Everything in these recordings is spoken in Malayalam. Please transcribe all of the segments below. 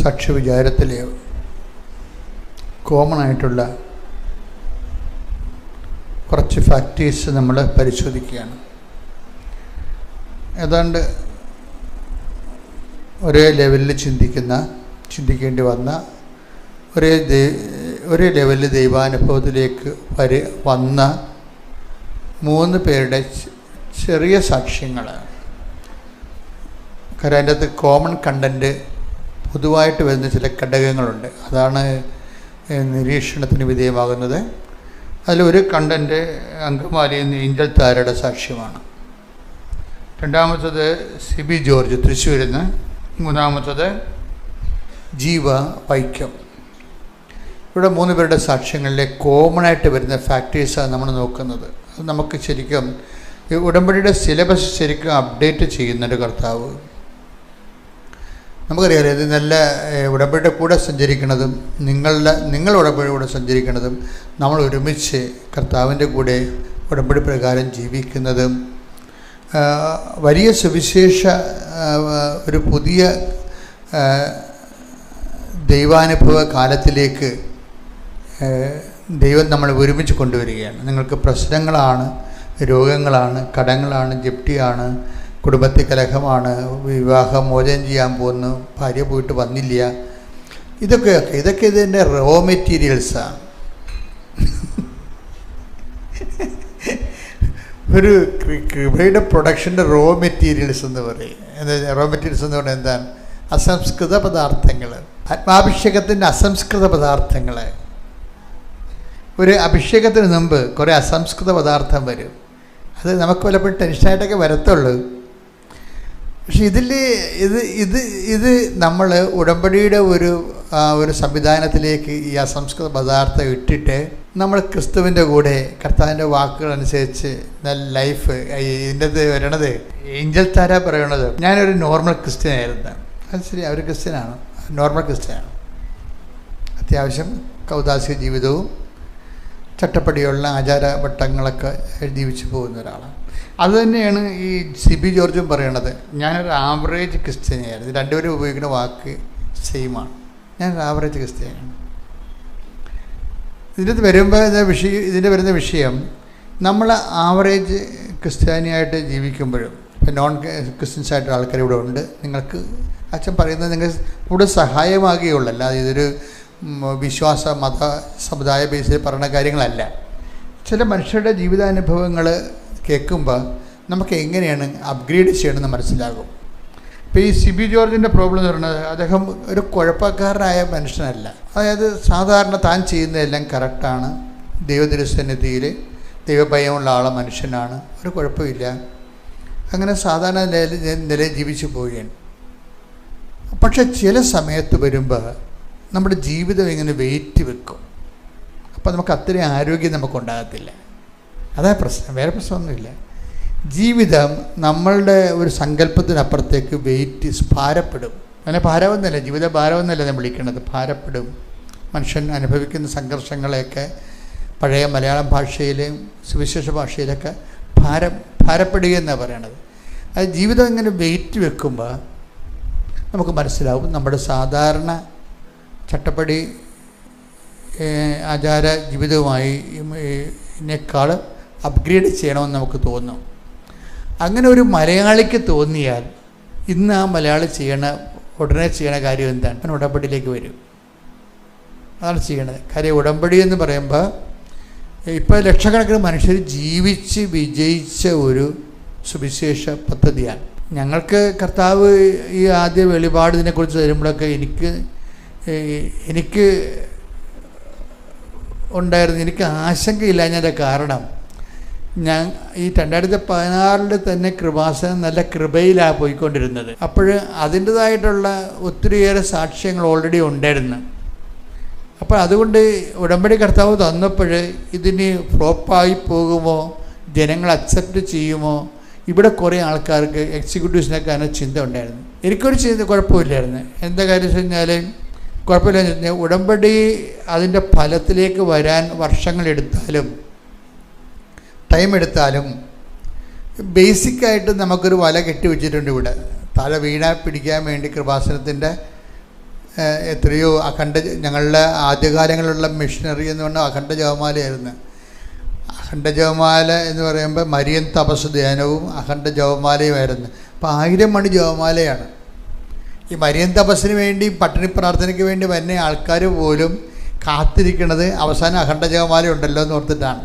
സാക്ഷ്യ വിചാരത്തിലെ കോമൺ ആയിട്ടുള്ള കുറച്ച് ഫാക്ടേഴ്സ് നമ്മൾ പരിശോധിക്കുകയാണ്. ഏതാണ്ട് ഒരേ ലെവലിൽ ചിന്തിക്കേണ്ടി വന്ന ഒരേ ലെവലിൽ ദൈവാനുഭവത്തിലേക്ക് വന്ന 3 പേരുടെ ചെറിയ സാക്ഷ്യങ്ങൾ. കാരണം അതിൻ്റെ അകത്ത് കോമൺ കണ്ടൻറ്റ് പൊതുവായിട്ട് വരുന്ന ചില ഘടകങ്ങളുണ്ട്. അതാണ് നിരീക്ഷണത്തിന് വിധേയമാകുന്നത്. അതിലൊരു കണ്ടൻറ്റ് അങ്കമാലിയിൽ നിന്ന് ഏഞ്ചൽ താരയുടെ സാക്ഷ്യമാണ്. രണ്ടാമത്തത് സിബി ജോർജ് തൃശ്ശൂരിൽ നിന്ന്. മൂന്നാമത്തത് ജീവ വൈക്കം. ഇവിടെ 3 പേരുടെ സാക്ഷ്യങ്ങളിലെ കോമണായിട്ട് വരുന്ന ഫാക്ടേഴ്സാണ് നമ്മൾ നോക്കുന്നത്. അത് നമുക്ക് ശരിക്കും ഈ ഉടമ്പടിയുടെ സിലബസ് ശരിക്കും അപ്ഡേറ്റ് ചെയ്യുന്നുണ്ട് കർത്താവ്. നമുക്കറിയാം, ഇത് നല്ല ഉടമ്പടിയുടെ കൂടെ സഞ്ചരിക്കുന്നതും നിങ്ങൾ ഉടമ്പടി കൂടെ സഞ്ചരിക്കുന്നതും നമ്മൾ ഒരുമിച്ച് കർത്താവിൻ്റെ കൂടെ ഉടമ്പടി പ്രകാരം ജീവിക്കുന്നതും വലിയ സുവിശേഷ ഒരു പുതിയ ദൈവാനുഭവ കാലത്തിലേക്ക് ദൈവം നമ്മളെ ഒരുമിച്ച് കൊണ്ടുവരികയാണ്. നിങ്ങൾക്ക് പ്രശ്നങ്ങളാണ്, രോഗങ്ങളാണ്, കടങ്ങളാണ്, ജപ്തിയാണ്, കുടുംബത്തിൽ കലഹമാണ്, വിവാഹം മോചനം ചെയ്യാൻ പോകുന്നു, ഭാര്യ പോയിട്ട് വന്നില്ല, ഇതൊക്കെ ഇതിൻ്റെ റോ മെറ്റീരിയൽസാണ്. ഒരു കൃപയുടെ പ്രൊഡക്ഷൻ്റെ റോ മെറ്റീരിയൽസ് എന്ന് പറയും. റോ മെറ്റീരിയൽസ് എന്ന് പറഞ്ഞാൽ എന്താണ്? അസംസ്കൃത പദാർത്ഥങ്ങൾ, ആത്മാഭിഷേകത്തിൻ്റെ അസംസ്കൃത പദാർത്ഥങ്ങൾ. ഒരു അഭിഷേകത്തിന് മുമ്പ് കുറേ അസംസ്കൃത പദാർത്ഥം വരും. അത് നമുക്ക് പലപ്പോഴും ടെൻഷനായിട്ടൊക്കെ വരത്തുള്ളൂ. പക്ഷെ ഇത് നമ്മൾ ഉടമ്പടിയുടെ ഒരു സംവിധാനത്തിലേക്ക് ഈ അസംസ്കൃത പദാർത്ഥം ഇട്ടിട്ട് നമ്മൾ ക്രിസ്തുവിൻ്റെ കൂടെ കർത്താവിൻ്റെ വാക്കുകളനുസരിച്ച് നല്ല ലൈഫ്. ഇതിൻ്റെ അത് വരണത് ഏഞ്ചൽ താര പറയണത്, ഞാനൊരു നോർമൽ ക്രിസ്ത്യനായിരുന്നു. അത് ശരി, അവർ ക്രിസ്ത്യനാണ്, നോർമൽ ക്രിസ്ത്യനാണ്. അത്യാവശ്യം കൗദാസ്യ ജീവിതവും ചട്ടപ്പടിയുള്ള ആചാരവട്ടങ്ങളൊക്കെ ജീവിച്ചു പോകുന്ന ഒരാളാണ്. അതുതന്നെയാണ് ഈ സിബി ജോർജും പറയണത്. ഞാനൊരു ആവറേജ് ക്രിസ്ത്യാനിയായിരുന്നു. രണ്ടുപേരും ഉപയോഗിക്കുന്ന വാക്ക് സെയിമാണ്. ഞാനൊരു ആവറേജ് ക്രിസ്ത്യാനിയാണ്. ഇതിൻ്റെ വരുന്ന വിഷയം നമ്മൾ ആവറേജ് ക്രിസ്ത്യാനിയായിട്ട് ജീവിക്കുമ്പോഴും ഇപ്പം നോൺ ക്രിസ്ത്യൻസായിട്ട് ആൾക്കാർ ഇവിടെ ഉണ്ട്. നിങ്ങൾക്ക് അച്ഛൻ പറയുന്നത് നിങ്ങൾ കൂടുതൽ സഹായമാകുകയുള്ളൂ, അല്ലാതെ ഇതൊരു വിശ്വാസ മത സമുദായ ബേസിൽ പറയുന്ന കാര്യങ്ങളല്ല. ചില മനുഷ്യരുടെ ജീവിതാനുഭവങ്ങൾ കേൾക്കുമ്പോൾ നമുക്ക് എങ്ങനെയാണ് അപ്ഗ്രേഡ് ചെയ്യണമെന്ന് മനസ്സിലാകും. ഇപ്പോൾ ഈ സിബി ജോർജിൻ്റെ പ്രോബ്ലം എന്ന് പറയുന്നത്, അദ്ദേഹം ഒരു കുഴപ്പക്കാരനായ മനുഷ്യനല്ല. അതായത് സാധാരണ താൻ ചെയ്യുന്നതെല്ലാം കറക്റ്റാണ്, ദൈവതിരുസന്നിധിയിൽ ദൈവഭയമുള്ള മനുഷ്യനാണ്, ഒരു കുഴപ്പമില്ല, അങ്ങനെ സാധാരണ നിലയിൽ ജീവിച്ചു പോവുകയാണ്. പക്ഷെ ചില സമയത്ത് വരുമ്പോൾ നമ്മുടെ ജീവിതം ഇങ്ങനെ വെയിറ്റ് വെക്കും. അപ്പോൾ നമുക്ക് അത്രയും ആരോഗ്യം നമുക്കുണ്ടാകത്തില്ല. അതാ പ്രശ്നം, വേറെ പ്രശ്നമൊന്നുമില്ല. ജീവിതം നമ്മളുടെ ഒരു സങ്കല്പത്തിനപ്പുറത്തേക്ക് വെയിറ്റ് ഭാരപ്പെടും. അങ്ങനെ ഭാരമൊന്നുമല്ല, ജീവിത ഭാരമൊന്നുമല്ല ഞാൻ വിളിക്കുന്നത്, ഭാരപ്പെടും. മനുഷ്യൻ അനുഭവിക്കുന്ന സംഘർഷങ്ങളെയൊക്കെ പഴയ മലയാളം ഭാഷയിലെയും സുവിശേഷ ഭാഷയിലൊക്കെ ഭാരപ്പെടുക എന്നാണ് പറയണത്. അത് ജീവിതം ഇങ്ങനെ വെയിറ്റ് വെക്കുമ്പോൾ നമുക്ക് മനസ്സിലാവും നമ്മുടെ സാധാരണ ചട്ടപ്പടി ആചാര ജീവിതവുമായി ഇതിനേക്കാൾ അപ്ഗ്രേഡ് ചെയ്യണമെന്ന് നമുക്ക് തോന്നും. അങ്ങനെ ഒരു മലയാളിക്ക് തോന്നിയാൽ ഇന്ന് ആ മലയാളി ഉടനെ ചെയ്യണ കാര്യം എന്താണ്? അവൻ ഉടമ്പടിയിലേക്ക് വരും. അതാണ് ചെയ്യണത്. കാര്യം ഉടമ്പടി എന്ന് പറയുമ്പോൾ ഇപ്പോൾ ലക്ഷക്കണക്കിന് മനുഷ്യർ ജീവിച്ച് വിജയിച്ച ഒരു സുവിശേഷ പദ്ധതിയാണ്. ഞങ്ങൾക്ക് കർത്താവ് ഈ ആദ്യ വെളിപാട് ഇതിനെക്കുറിച്ച് തരുമ്പോഴൊക്കെ എനിക്ക് ഉണ്ടായിരുന്നു, എനിക്ക് ആശങ്കയില്ലാഞ്ഞതിൻ്റെ കാരണം ഈ 2016 തന്നെ കൃപാസനം നല്ല കൃപയിലാണ് പോയിക്കൊണ്ടിരുന്നത്. അപ്പോൾ അതിൻ്റേതായിട്ടുള്ള ഒത്തിരിയേറെ സാക്ഷ്യങ്ങൾ ഓൾറെഡി ഉണ്ടായിരുന്നു. അപ്പോൾ അതുകൊണ്ട് ഉടമ്പടി കർത്താവ് തന്നപ്പോൾ ഇതിന് ഫ്ലോപ്പായി പോകുമോ, ജനങ്ങൾ അക്സെപ്റ്റ് ചെയ്യുമോ, ഇവിടെ കുറേ ആൾക്കാർക്ക് എക്സിക്യൂട്ടീവ്സിനൊക്കെ അതിന് ചിന്ത ഉണ്ടായിരുന്നു. എനിക്കൊരു ചിന്ത കുഴപ്പമില്ലായിരുന്നു. എന്താ കാര്യം വെച്ച് കഴിഞ്ഞാൽ കുഴപ്പമില്ലെന്ന് വെച്ച് കഴിഞ്ഞാൽ ഉടമ്പടി അതിൻ്റെ ഫലത്തിലേക്ക് വരാൻ വർഷങ്ങളെടുത്താലും ടൈം എടുത്താലും ബേസിക്കായിട്ട് നമുക്കൊരു വല കെട്ടി വെച്ചിട്ടുണ്ട് ഇവിടെ. തല വീണ പിടിക്കാൻ വേണ്ടി കൃപാസനത്തിൻ്റെ എത്രയോ ഞങ്ങളുടെ ആദ്യകാലങ്ങളിലുള്ള മിഷനറി എന്ന് പറഞ്ഞാൽ അഖണ്ഡ ജപമാലയായിരുന്നു. അഖണ്ഡ ജപമാല എന്ന് പറയുമ്പോൾ മരിയൻ തപസ് ധ്യാനവും അഖണ്ഡ ജപമാലയുമായിരുന്നു. അപ്പോൾ 1000 മണി ജപമാലയാണ്. ഈ മരിയൻ തപസ്സിന് വേണ്ടി, പട്ടിണി പ്രാർത്ഥനയ്ക്ക് വേണ്ടി വരുന്ന ആൾക്കാർ പോലും കാത്തിരിക്കുന്നത് അവസാനം അഖണ്ഡ ജപമാല ഉണ്ടല്ലോ എന്ന് ഓർത്തിട്ടാണ്.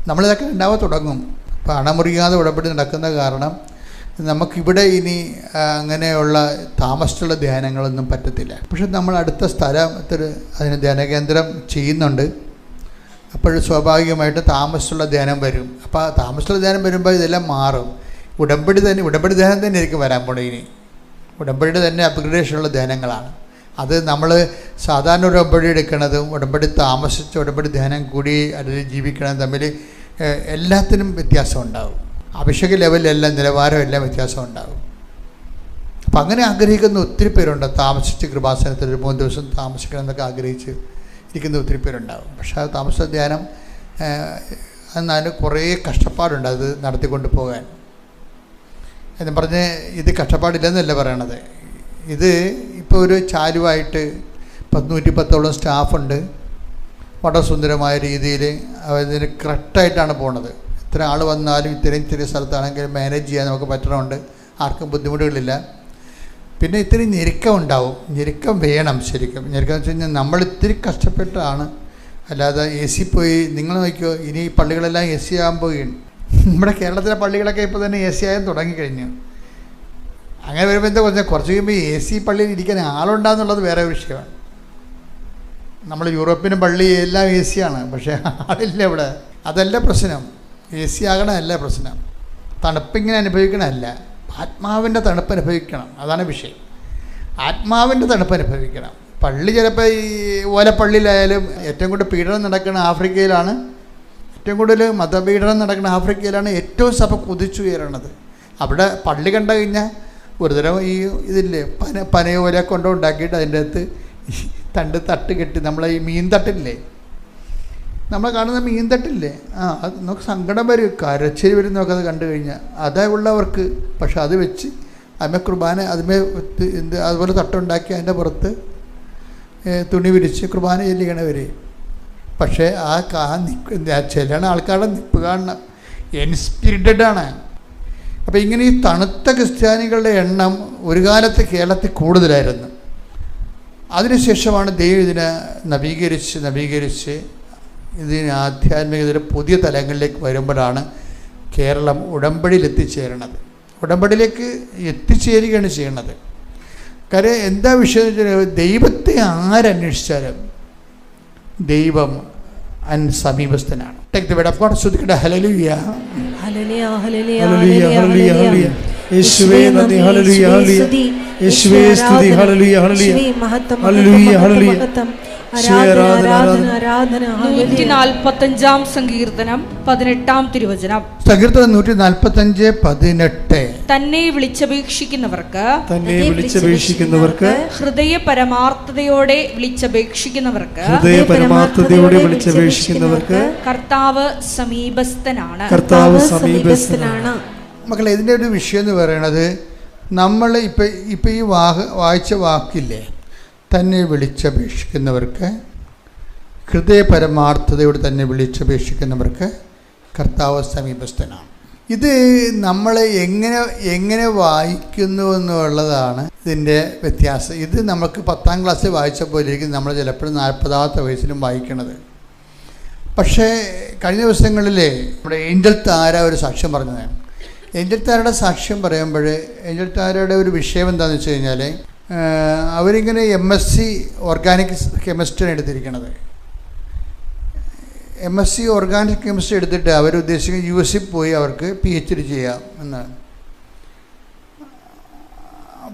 നമ്മളിതൊക്കെ ഉണ്ടാവാൻ തുടങ്ങും. അപ്പോൾ അണമുറിയാതെ ഉടമ്പടി നടക്കുന്ന കാരണം നമുക്കിവിടെ ഇനി അങ്ങനെയുള്ള താമസിച്ചുള്ള ധ്യാനങ്ങളൊന്നും പറ്റത്തില്ല. പക്ഷെ നമ്മൾ അടുത്ത സ്ഥലത്തിൽ അതിന് ധ്യാനകേന്ദ്രം ചെയ്യുന്നുണ്ട്. അപ്പോൾ സ്വാഭാവികമായിട്ട് താമസിച്ചുള്ള ധ്യാനം വരും. അപ്പോൾ താമസിച്ചുള്ള ധ്യാനം വരുമ്പോൾ ഇതെല്ലാം മാറും. ഉടമ്പടി ധ്യാനം തന്നെ ആയിരിക്കും വരാൻ പോണേ. ഇനി ഉടമ്പടിയുടെ തന്നെ അപ്ഗ്രേഡേഷനുള്ള ധ്യാനങ്ങളാണ്. അത് നമ്മൾ സാധാരണ ഒരു ഉടമ്പടി എടുക്കുന്നതും ഉടമ്പടി താമസിച്ച് ഉടമ്പടി ധ്യാനം കൂടി അതിൽ ജീവിക്കണം തമ്മിൽ എല്ലാത്തിനും വ്യത്യാസം ഉണ്ടാകും. അഭിഷേക ലെവലിലെല്ലാം നിലവാരമെല്ലാം വ്യത്യാസം ഉണ്ടാകും. അപ്പം അങ്ങനെ ആഗ്രഹിക്കുന്ന ഒത്തിരി പേരുണ്ട്. താമസിച്ച് കൃപാസനത്തിൽ ഒരു 3 ദിവസം താമസിക്കണം എന്നൊക്കെ ആഗ്രഹിച്ച് ഇരിക്കുന്ന ഒത്തിരി പേരുണ്ടാകും. പക്ഷേ അത് താമസ ധ്യാനം അതിന് കുറേ കഷ്ടപ്പാടുണ്ട് അത് നടത്തിക്കൊണ്ട് പോകാൻ. എന്ന് പറഞ്ഞ് ഇത് കഷ്ടപ്പാടില്ലെന്നല്ല പറയണത്. ഇത് ഇപ്പോൾ ഒരു ചാലുവായിട്ട് 110 സ്റ്റാഫുണ്ട്. വളരെ സുന്ദരമായ രീതിയിൽ അതിന് കറക്റ്റായിട്ടാണ് പോണത്. ഇത്ര ആൾ വന്നാലും ഇത്രയും ചെറിയ സ്ഥലത്താണെങ്കിലും മാനേജ് ചെയ്യാൻ നമുക്ക് പറ്റണമുണ്ട്. ആർക്കും ബുദ്ധിമുട്ടുകളില്ല. പിന്നെ ഇത്തിരി ഞെരുക്കം ഉണ്ടാവും. ഞെരുക്കം വേണം ശരിക്കും. ഞെരുക്കം എന്ന് വെച്ച് കഴിഞ്ഞാൽ നമ്മളിത്തിരി കഷ്ടപ്പെട്ടാണ്. അല്ലാതെ AC പോയി നിങ്ങൾ നോക്കിയോ, ഇനി ഈ പള്ളികളെല്ലാം AC ആകാൻ പോവുകയാണ്. നമ്മുടെ കേരളത്തിലെ പള്ളികളൊക്കെ ഇപ്പോൾ തന്നെ AC ആയാൻ തുടങ്ങിക്കഴിഞ്ഞു. അങ്ങനെ വരുമ്പോൾ എന്താ കുറച്ച് കഴിയുമ്പോൾ AC പള്ളിയിൽ ഇരിക്കാൻ ആളുണ്ടാകുന്നുള്ളത് വേറെ വിഷയമാണ്. നമ്മൾ യൂറോപ്പിനും പള്ളി എല്ലാം AC ആണ്, പക്ഷേ ആളില്ല ഇവിടെ. അതല്ല പ്രശ്നം. AC ആകണമല്ല പ്രശ്നം. തണുപ്പിങ്ങനെ അനുഭവിക്കണമല്ല, ആത്മാവിൻ്റെ തണുപ്പ് അനുഭവിക്കണം. അതാണ് വിഷയം. ആത്മാവിൻ്റെ തണുപ്പ് അനുഭവിക്കണം. പള്ളി ചിലപ്പോൾ ഈ ഓലപ്പള്ളിയിലായാലും ഏറ്റവും കൂടുതൽ പീഡനം നടക്കുന്ന ആഫ്രിക്കയിലാണ്. ഏറ്റവും കൂടുതൽ മതപീഡനം നടക്കുന്ന ആഫ്രിക്കയിലാണ് ഏറ്റവും സഭ കുതിച്ചുയരണത്. അവിടെ പള്ളി കണ്ടു കഴിഞ്ഞാൽ ഒരു തരം ഈ ഇതില്ലേ പനയോല കൊണ്ടുണ്ടാക്കിയിട്ട് അതിൻ്റെ അകത്ത് തട്ട് കെട്ടി, നമ്മളെ ഈ മീൻ തട്ടില്ലേ, നമ്മൾ കാണുന്ന മീൻ തട്ടില്ലേ, അത് നമുക്ക് സങ്കടം വരും, കരച്ചിൽ വരും നമുക്കത് കണ്ടു കഴിഞ്ഞാൽ. അതേ ഉള്ളവർക്ക്. പക്ഷെ അത് വെച്ച് അതിമേ കുർബാന അതുപോലെ തട്ടുണ്ടാക്കി അതിൻ്റെ പുറത്ത് തുണി വിരിച്ച് കുർബാന ചെല്ലിക്കണവർ. പക്ഷേ ചെല്ലണ ആൾക്കാരുടെ നിപ്പ് കാണണം, ഇൻസ്പിരിറ്റഡാണ്. അപ്പോൾ ഇങ്ങനെ ഈ തണുത്ത ക്രിസ്ത്യാനികളുടെ എണ്ണം ഒരു കാലത്ത് കേരളത്തിൽ കൂടുതലായിരുന്നു. അതിനുശേഷമാണ് ദൈവം ഇതിനെ നവീകരിച്ച് ഇതിന് ആധ്യാത്മികതയുടെ പുതിയ തലങ്ങളിലേക്ക് വരുമ്പോഴാണ് കേരളം ഉടമ്പടിയിൽ എത്തിച്ചേരണത്. ഉടമ്പടിയിലേക്ക് എത്തിച്ചേരുകയാണ് ചെയ്യണത്. കാര്യം എന്താ വിഷയം എന്ന് വെച്ചാൽ, ദൈവത്തെ ആരന്വേഷിച്ചാലും ദൈവം സമീപസ്ഥനാണ്. Take the word of God. സ്തുതിക്കട്ടെ. ഹല്ലേലൂയ ഹല്ലേലൂയ ഹല്ലേലൂയ ഹല്ലേലൂയ ഹല്ലേലൂയ. യേശുവേ നന്ദി. ഹല്ലേലൂയ ഹല്ലേലൂയ. യേശുവേ സ്തുതി. ഹല്ലേലൂയ ഹല്ലേലൂയ ഹല്ലേലൂയ ഹല്ലേലൂയ. 145 സങ്കീർത്തനം 18 തിരുവചനം. സങ്കീർത്തനം 145:18. തന്നെ വിളിച്ചപേക്ഷിക്കുന്നവർക്ക് ഹൃദയ പരമാർത്ഥതയോടെ വിളിച്ചപേക്ഷിക്കുന്നവർക്ക് കർത്താവ് സമീപസ്ഥനാണ്. മക്കളെ, ഇതിൻ്റെ ഒരു വിഷയം എന്ന് പറയുന്നത്, നമ്മൾ ഇപ്പം ഈ വായിച്ച വാക്കില്ലേ, തന്നെ വിളിച്ചപേക്ഷിക്കുന്നവർക്ക്, ഹൃദയ പരമാർത്ഥതയോട് തന്നെ വിളിച്ചപേക്ഷിക്കുന്നവർക്ക് കർത്താവ് സമീപസ്ഥനാണ്. ഇത് നമ്മൾ എങ്ങനെ വായിക്കുന്നു എന്നുള്ളതാണ് ഇതിൻ്റെ വ്യത്യാസം. ഇത് നമുക്ക് 10ാം ക്ലാസ്സിൽ വായിച്ച പോലെയിരിക്കും നമ്മൾ ചിലപ്പോഴും 40ാമത്തെ വയസ്സിലും വായിക്കണത്. പക്ഷേ കഴിഞ്ഞ ദിവസങ്ങളിലെ നമ്മുടെ ഏഞ്ചൽ താര ഒരു സാക്ഷ്യം പറഞ്ഞത്, ഏഞ്ചൽ താരയുടെ സാക്ഷ്യം പറയുമ്പോൾ ഏഞ്ചൽ താരയുടെ ഒരു വിഷയം എന്താണെന്ന് വെച്ച് കഴിഞ്ഞാൽ, അവരിങ്ങനെ MSc ഓർഗാനിക് കെമിസ്ട്രിയാണ് എടുത്തിരിക്കുന്നത്. MSc ഓർഗാനിക് കെമിസ്ട്രി എടുത്തിട്ട് അവരുദ്ദേശിക്കുന്ന US പോയി അവർക്ക് PhD ചെയ്യാം എന്നാണ്.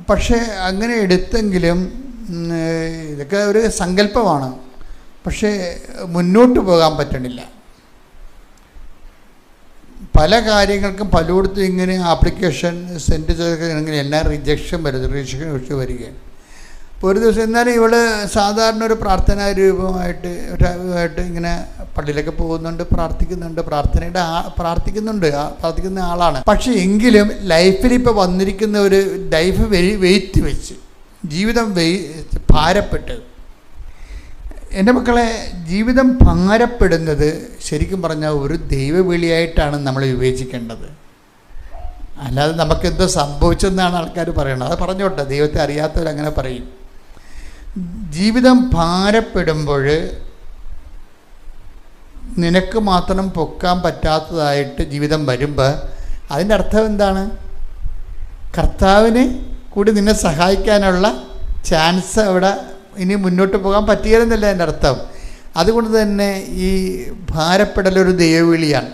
പക്ഷേ അങ്ങനെ എടുത്തെങ്കിലും ഇതൊക്കെ ഒരു സങ്കല്പമാണ്. പക്ഷേ മുന്നോട്ട് പോകാൻ പറ്റണില്ല. പല കാര്യങ്ങൾക്കും പലയിടത്തും ഇങ്ങനെ ആപ്ലിക്കേഷൻ സെൻഡ് ചെയ്തെങ്കിൽ എല്ലാം റിജക്ഷൻ വരികയാണ്. ഇപ്പോൾ ഒരു ദിവസം എന്നാലും ഇവള് സാധാരണ ഒരു പ്രാർത്ഥനാ രൂപമായിട്ട് ഇങ്ങനെ പള്ളിയിലൊക്കെ പോകുന്നുണ്ട്, പ്രാർത്ഥിക്കുന്ന ആളാണ്. പക്ഷേ എങ്കിലും ലൈഫിൽ ഇപ്പോൾ വന്നിരിക്കുന്ന ഒരു ലൈഫ് വെയിറ്റ് വെച്ച് ജീവിതം ഭാരപ്പെട്ട്. എൻ്റെ മക്കളെ, ജീവിതം ഭാരപ്പെടുന്നത് ശരിക്കും പറഞ്ഞാൽ ഒരു ദൈവവിളിയായിട്ടാണ് നമ്മൾ വിവേചിക്കേണ്ടത്. അല്ലാതെ നമുക്കെന്തോ സംഭവിച്ചെന്നാണ് ആൾക്കാർ പറയണത്. അത് പറഞ്ഞോട്ടെ, ദൈവത്തെ അറിയാത്തവരങ്ങനെ പറയും. ജീവിതം ഭാരപ്പെടുമ്പോൾ നിനക്ക് മാത്രം പൊക്കാൻ പറ്റാത്തതായിട്ട് ജീവിതം വരുമ്പോൾ അതിൻ്റെ അർത്ഥം എന്താണ്? കർത്താവിന് കൂടി നിന്നെ സഹായിക്കാനുള്ള ചാൻസ് അവിടെ ഇനി മുന്നോട്ട് പോകാൻ പറ്റിയെന്നല്ല എൻ്റെ അർത്ഥം. അതുകൊണ്ട് തന്നെ ഈ ഭാരപ്പെടലൊരു ദൈവവിളിയാണ്.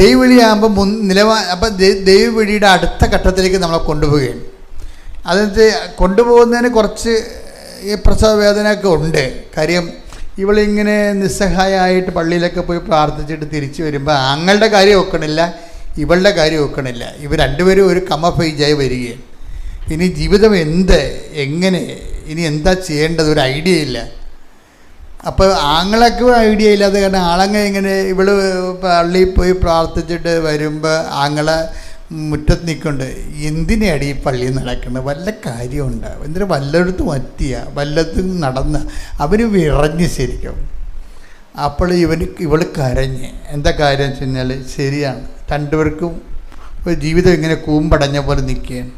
ദൈവവിളിയാകുമ്പോൾ അപ്പം ദൈവവിളിയുടെ അടുത്ത ഘട്ടത്തിലേക്ക് നമ്മളെ കൊണ്ടുപോവുകയാണ്. അതെന്ന് കൊണ്ടുപോകുന്നതിന് കുറച്ച് ഈ പ്രസവ വേദനയൊക്കെ ഉണ്ട്. കാര്യം ഇവളിങ്ങനെ നിസ്സഹായമായിട്ട് പള്ളിയിലൊക്കെ പോയി പ്രാർത്ഥിച്ചിട്ട് തിരിച്ചു വരുമ്പോൾ ആങ്ങളുടെ കാര്യം ഒക്കണില്ല, ഇവളുടെ കാര്യം ഒക്കണില്ല. ഇവർ രണ്ടുപേരും ഒരു കമഫൈജായി വരികയാണ്. ഇനി ജീവിതം എങ്ങനെ ഇനി എന്താ ചെയ്യേണ്ടത് ഒരു ഐഡിയ ഇല്ല. അപ്പോൾ ആങ്ങളൊക്കെ ഐഡിയ ഇല്ലാതെ, കാരണം ആളങ്ങ ഇങ്ങനെ ഇവള് പള്ളിയിൽ പോയി പ്രാർത്ഥിച്ചിട്ട് വരുമ്പോൾ ആങ്ങളെ മുറ്റത്ത് നിൽക്കുന്നുണ്ട്. എന്തിനാണ് ഈ പള്ളിയിൽ നടക്കുന്നത്? വല്ല കാര്യമുണ്ട്? എന്തിനാ വല്ലയിടത്തും പറ്റിയ വല്ലത്തും നടന്ന അവന് വിറഞ്ഞ് ശരിക്കും. അപ്പോൾ ഇവൾ കരഞ്ഞ്. എന്താ കാര്യം വെച്ച് കഴിഞ്ഞാൽ ശരിയാണ്, രണ്ടുപേർക്കും ജീവിതം ഇങ്ങനെ കൂമ്പടഞ്ഞ പോലെ നിൽക്കുകയാണ്.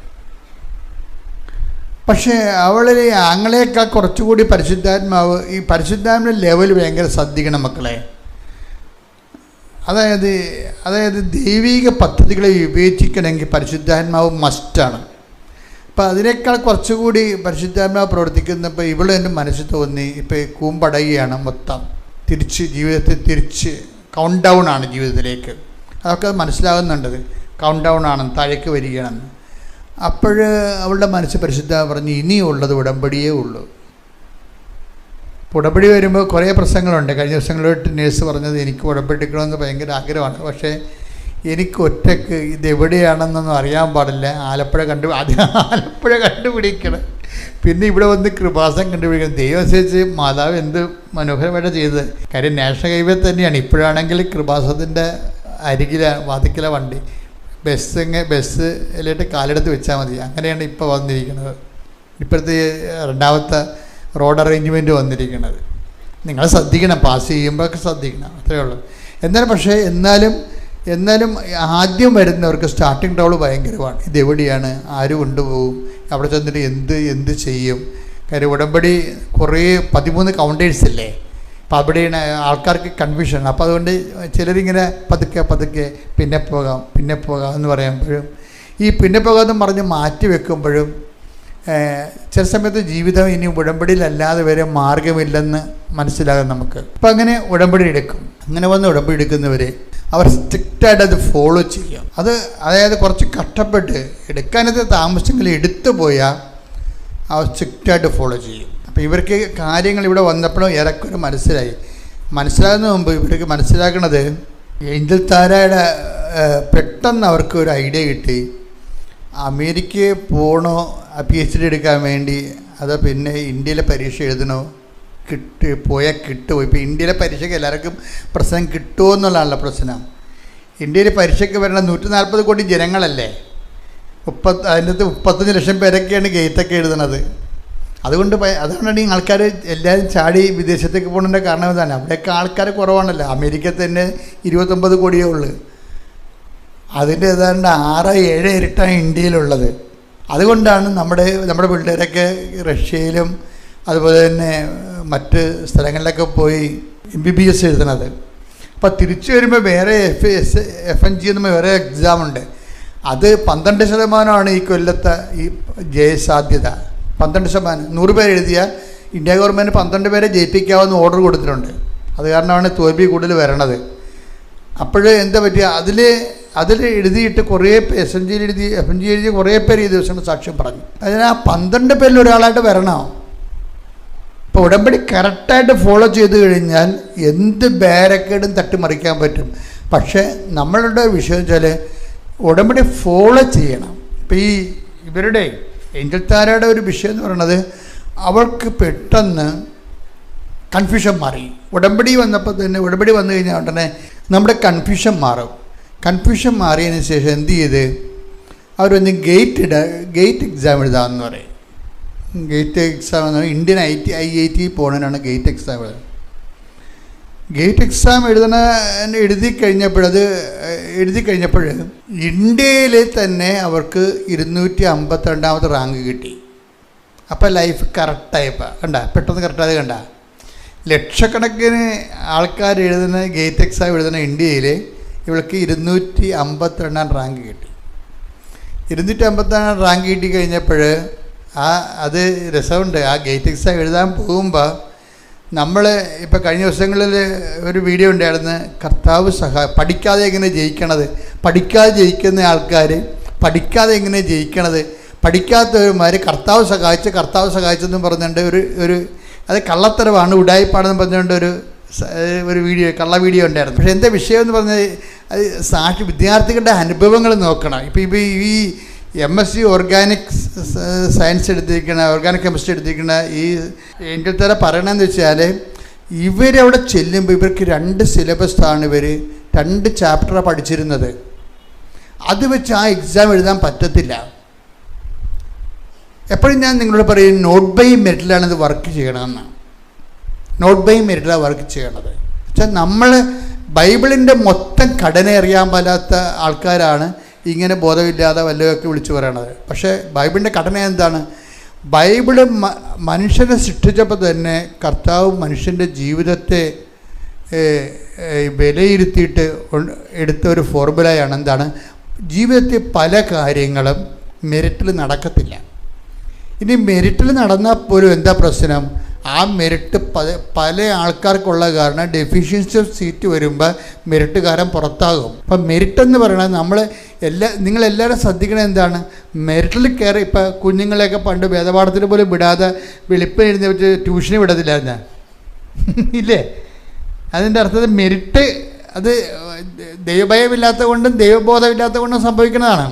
പക്ഷേ അവളിൽ ആങ്ങളേക്കാൾ കുറച്ചുകൂടി പരിശുദ്ധാത്മാവ്, ഈ പരിശുദ്ധാത്മാവിൻ്റെ ലെവൽ ഭയങ്കര ശ്രദ്ധിക്കണം മക്കളെ. അതായത് ദൈവിക പദ്ധതികളെ വിവേചിക്കണമെങ്കിൽ പരിശുദ്ധാത്മാവ് മസ്റ്റാണ്. അപ്പോൾ അതിനേക്കാൾ കുറച്ചുകൂടി പരിശുദ്ധാത്മാവ് പ്രവർത്തിക്കുന്നപ്പോൾ ഇവൾ എൻ്റെ മനസ്സിൽ തോന്നി ഇപ്പോൾ കൂമ്പടയുകയാണ് മൊത്തം. ജീവിതത്തിൽ തിരിച്ച് കൗണ്ട് ഡൗൺ ആണ് ജീവിതത്തിലേക്ക്. അതൊക്കെ മനസ്സിലാകുന്നുണ്ട്, കൗണ്ട് ഡൗൺ ആണ്, താഴേക്ക് വരികയാണെന്ന്. അപ്പോൾ അവളുടെ മനസ്സ് പരിശുദ്ധാത്മാവ് പറഞ്ഞ് ഇനിയുള്ളത് ഉടമ്പടിയേ ഉള്ളൂ. ഉടമ്പടി വരുമ്പോൾ കുറേ പ്രശ്നങ്ങളുണ്ട്. കഴിഞ്ഞ ദിവസങ്ങളിലോട്ട് നേഴ്സ് പറഞ്ഞത് എനിക്ക് ഉടമ്പടിക്കണമെന്ന് ഭയങ്കര ആഗ്രഹമാണ്, പക്ഷേ എനിക്ക് ഒറ്റയ്ക്ക് ഇതെവിടെയാണെന്നൊന്നും അറിയാൻ പാടില്ല. ആദ്യം ആലപ്പുഴ കണ്ടുപിടിക്കണം, പിന്നെ ഇവിടെ വന്ന് കൃപാസം കണ്ടുപിടിക്കണം. ദൈവം അനുസരിച്ച് മാതാവ് എന്ത് മനോഹരമായിട്ട് ചെയ്തത്. കാര്യം നാഷണൽ ഹൈവേ തന്നെയാണ്. ഇപ്പോഴാണെങ്കിൽ കൃപാസത്തിൻ്റെ വാതിക്കല വണ്ടി, ബസ്സിലായിട്ട് കാലെടുത്ത് വെച്ചാൽ മതി. അങ്ങനെയാണ് ഇപ്പോൾ വന്നിരിക്കുന്നത്. ഇപ്പോഴത്തെ രണ്ടാമത്തെ റോഡ് അറേഞ്ച്മെൻറ്റ് വന്നിരിക്കുന്നത്. നിങ്ങൾ ശ്രദ്ധിക്കണം, പാസ് ചെയ്യുമ്പോഴൊക്കെ ശ്രദ്ധിക്കണം, അത്രയേ ഉള്ളൂ. എന്നാലും ആദ്യം വരുന്നവർക്ക് സ്റ്റാർട്ടിങ് ട്രബിൾ ഭയങ്കരമാണ്. ഇതെവിടെയാണ്, ആര് കൊണ്ടുപോകും, അവിടെ ചെന്നിട്ട് എന്ത് ചെയ്യും. കാര്യം ഉടമ്പടി കുറേ 13 കൗണ്ടേഴ്സ് ഇല്ലേ. അപ്പോൾ അവിടെയാണ് ആൾക്കാർക്ക് കൺഫ്യൂഷൻ. അപ്പോൾ അതുകൊണ്ട് ചിലരിങ്ങനെ പതുക്കെ പിന്നെ പോകാം എന്ന് പറയുമ്പോഴും ഈ പിന്നെ പോകാമെന്ന് പറഞ്ഞ് മാറ്റി വെക്കുമ്പോഴും ചില സമയത്ത് ജീവിതം ഇനി ഉടമ്പടിയിലല്ലാതെ വരെ മാർഗമില്ലെന്ന് മനസ്സിലാകും നമുക്ക്. അപ്പം അങ്ങനെ ഉടമ്പടി എടുക്കും. അങ്ങനെ വന്ന് ഉടമ്പടി എടുക്കുന്നവരെ അവർ സ്ട്രിക്റ്റായിട്ട് അത് ഫോളോ ചെയ്യും. അതായത് കുറച്ച് കഷ്ടപ്പെട്ട് എടുക്കാനത്തെ താമസങ്ങൾ എടുത്തു പോയാൽ അവർ സ്ട്രിക്റ്റായിട്ട് ഫോളോ ചെയ്യും. അപ്പോൾ ഇവർക്ക് കാര്യങ്ങൾ ഇവിടെ വന്നപ്പോഴും ഏറെക്കുറെ മനസ്സിലാകുന്ന മുമ്പ് ഇവർക്ക് മനസ്സിലാക്കണത് ഏഞ്ചൽ താരയുടെ പെട്ടെന്ന് അവർക്ക് ഒരു ഐഡിയ കിട്ടി. അമേരിക്കയിൽ പോകണോ PhD എടുക്കാൻ വേണ്ടി, അതോ പിന്നെ ഇന്ത്യയിലെ പരീക്ഷ എഴുതണോ, പോയാൽ കിട്ടുമോ? ഇപ്പോൾ ഇന്ത്യയിലെ പരീക്ഷയ്ക്ക് എല്ലാവർക്കും പ്രശ്നം കിട്ടുമോ എന്നുള്ളതാണല്ലോ പ്രശ്നം. ഇന്ത്യയിൽ പരീക്ഷയ്ക്ക് വരണ 140 കോടി ജനങ്ങളല്ലേ. അതിൻ്റെ 35 ലക്ഷം പേരൊക്കെയാണ് ഗേറ്റൊക്കെ എഴുതണത്. അതുകൊണ്ടാണ് ഈ ആൾക്കാർ എല്ലാവരും ചാടി വിദേശത്തേക്ക് പോകുന്നതിൻ്റെ കാരണം ഇതാണ്. അവിടെയൊക്കെ ആൾക്കാർ കുറവാണല്ലോ. അമേരിക്കയിൽ തന്നെ 29 കോടിയേ ഉള്ളൂ. അതിൻ്റെ ഏതാണ്ട് 6-7 ഇരട്ടാണ് ഇന്ത്യയിലുള്ളത്. അതുകൊണ്ടാണ് നമ്മുടെ പിള്ളേരൊക്കെ റഷ്യയിലും അതുപോലെ തന്നെ മറ്റ് സ്ഥലങ്ങളിലൊക്കെ പോയി MBBS എഴുതണത്. അപ്പോൾ തിരിച്ചു വരുമ്പോൾ വേറെ FNG എന്ന് വേറെ എക്സാമുണ്ട്. അത് 12% ഈ കൊല്ലത്തെ ഈ ജയസാധ്യത. 12%. 100 പേര് എഴുതിയാൽ ഇന്ത്യ ഗവൺമെൻറ് 12 പേരെ ജയിപ്പിക്കാമെന്ന് ഓർഡർ കൊടുത്തിട്ടുണ്ട്. അത് കാരണമാണ് തോൽവി കൂടുതൽ വരണത്. അപ്പോൾ എന്താ പറ്റുക, അതിൽ എഴുതിയിട്ട് കുറേ FNG എഴുതി കുറേ പേര് ഈ ദിവസം സാക്ഷ്യം പറഞ്ഞു. അതിന് ആ 12 പേരിൽ ഒരാളായിട്ട് വരണം. ഇപ്പോൾ ഉടമ്പടി കറക്റ്റായിട്ട് ഫോളോ ചെയ്ത് കഴിഞ്ഞാൽ എന്ത് ബാരക്കേടും തട്ടിമറിക്കാൻ പറ്റും. പക്ഷേ നമ്മളുടെ വിഷയം വെച്ചാൽ ഉടമ്പടി ഫോളോ ചെയ്യണം. ഇപ്പോൾ ഇവരുടെ ഏഞ്ചൽ താരയുടെ ഒരു വിഷയം എന്ന് പറയുന്നത് അവൾക്ക് പെട്ടെന്ന് കൺഫ്യൂഷൻ മാറി. ഉടമ്പടി വന്നു കഴിഞ്ഞാൽ ഉടനെ നമ്മുടെ കൺഫ്യൂഷൻ മാറും. കൺഫ്യൂഷൻ മാറിയതിന് ശേഷം എന്ത് ചെയ്ത് അവരൊന്ന് ഗേറ്റ് എക്സാം എഴുതാമെന്ന് പറയും. ഗേറ്റ് എക്സാം എന്ന് പറഞ്ഞാൽ ഇന്ത്യൻ IIT പോകണതിനാണ് ഗേറ്റ് എക്സാം എഴുതുന്നത്. ഗേറ്റ് എക്സാം എഴുതി കഴിഞ്ഞപ്പോൾ ഇന്ത്യയിൽ തന്നെ അവർക്ക് 252ാമത്തെ റാങ്ക് കിട്ടി. അപ്പോൾ ലൈഫ് കറക്റ്റായപ്പോൾ പെട്ടെന്ന് കറക്റ്റായത് ലക്ഷക്കണക്കിന് ആൾക്കാർ എഴുതുന്ന ഗേറ്റ് എക്സാം എഴുതുന്ന ഇന്ത്യയിൽ ഇവൾക്ക് 252ാം റാങ്ക് കിട്ടി. 252ാം റാങ്ക് കിട്ടി കഴിഞ്ഞപ്പോൾ അത് രസമുണ്ട്. ആ ഗേറ്റ് എക്സാം എഴുതാൻ പോകുമ്പോൾ നമ്മൾ ഇപ്പോൾ കഴിഞ്ഞ ദിവസങ്ങളിൽ ഒരു വീഡിയോ ഉണ്ടായിരുന്നു, കർത്താവ് പഠിക്കാതെ എങ്ങനെ ജയിക്കണത്, പഠിക്കാതെ ജയിക്കുന്ന ആൾക്കാർ പഠിക്കാതെ എങ്ങനെ ജയിക്കണത്, പഠിക്കാത്തവന്മാർ കർത്താവ് സഹായിച്ചെന്നും പറഞ്ഞുകൊണ്ട് ഒരു അത് കള്ളത്തരമാണ്, ഉടായിപ്പാടെന്ന് പറഞ്ഞുകൊണ്ട് ഒരു വീഡിയോ, കള്ള വീഡിയോ ഉണ്ടായിരുന്നു. പക്ഷേ എന്താ വിഷയം എന്ന് പറഞ്ഞാൽ അത് വിദ്യാർത്ഥികളുടെ അനുഭവങ്ങൾ നോക്കണം. ഇപ്പോൾ ഈ MSc organic science organic chemistry എടുത്തിരിക്കുന്ന ഈ ഏഞ്ചൽ തര പറയണമെന്ന് വെച്ചാൽ ഇവരവിടെ ചെല്ലുമ്പോൾ ഇവർക്ക് 2 സിലബസാണ്, 2 ചാപ്റ്ററാണ് പഠിച്ചിരുന്നത്. അത് വെച്ച് ആ എക്സാം എഴുതാൻ പറ്റത്തില്ല. എപ്പോഴും ഞാൻ നിങ്ങളോട് പറയും, നോട്ട് ബൈ മെറിറ്റിലാണ് ഇത് വർക്ക് ചെയ്യണമെന്ന്. നോട്ട് ബൈ മെറിറ്റിലാണ് വർക്ക് ചെയ്യണത്. പക്ഷേ നമ്മൾ ബൈബിളിൻ്റെ മൊത്തം ഘടന അറിയാൻ പാലാത്ത ആൾക്കാരാണ് ഇങ്ങനെ ബോധമില്ലാതെ വല്ലതൊക്കെ വിളിച്ചു പറയണത്. പക്ഷേ ബൈബിളിൻ്റെ ഘടന എന്താണ്? ബൈബിള് മനുഷ്യനെ സൃഷ്ടിച്ചപ്പോൾ തന്നെ കർത്താവ് മനുഷ്യൻ്റെ ജീവിതത്തെ വിലയിരുത്തിയിട്ട് എടുത്ത ഒരു ഫോർമുലയാണ്. എന്താണ്? ജീവിതത്തിൽ പല കാര്യങ്ങളും മെറിറ്റിൽ നടക്കത്തില്ല. ഇനി മെറിറ്റിൽ നടന്നാൽ പോലും എന്താ പ്രശ്നം? ആ മെറിറ്റ് പല ആൾക്കാർക്കുള്ള കാരണം ഡെഫിഷ്യൻസി ഓഫ് സീറ്റ് വരുമ്പോൾ മെറിറ്റുകാരൻ പുറത്താകും. അപ്പം മെറിറ്റ് എന്ന് പറയുന്നത് നിങ്ങളെല്ലാവരും ശ്രദ്ധിക്കണത് എന്താണ്? മെറിറ്റിൽ കയറി ഇപ്പം കുഞ്ഞുങ്ങളെയൊക്കെ പണ്ട് വേദപാഠത്തിന് പോലും വിടാതെ വെളുപ്പിന് എഴുതി വെച്ച് ട്യൂഷന് വിടത്തില്ല ഞാൻ ഇല്ലേ? അതിൻ്റെ അർത്ഥത്തിൽ മെറിറ്റ് അത് ദൈവഭയമില്ലാത്ത കൊണ്ടും ദൈവബോധമില്ലാത്ത കൊണ്ടും സംഭവിക്കുന്നതാണ്.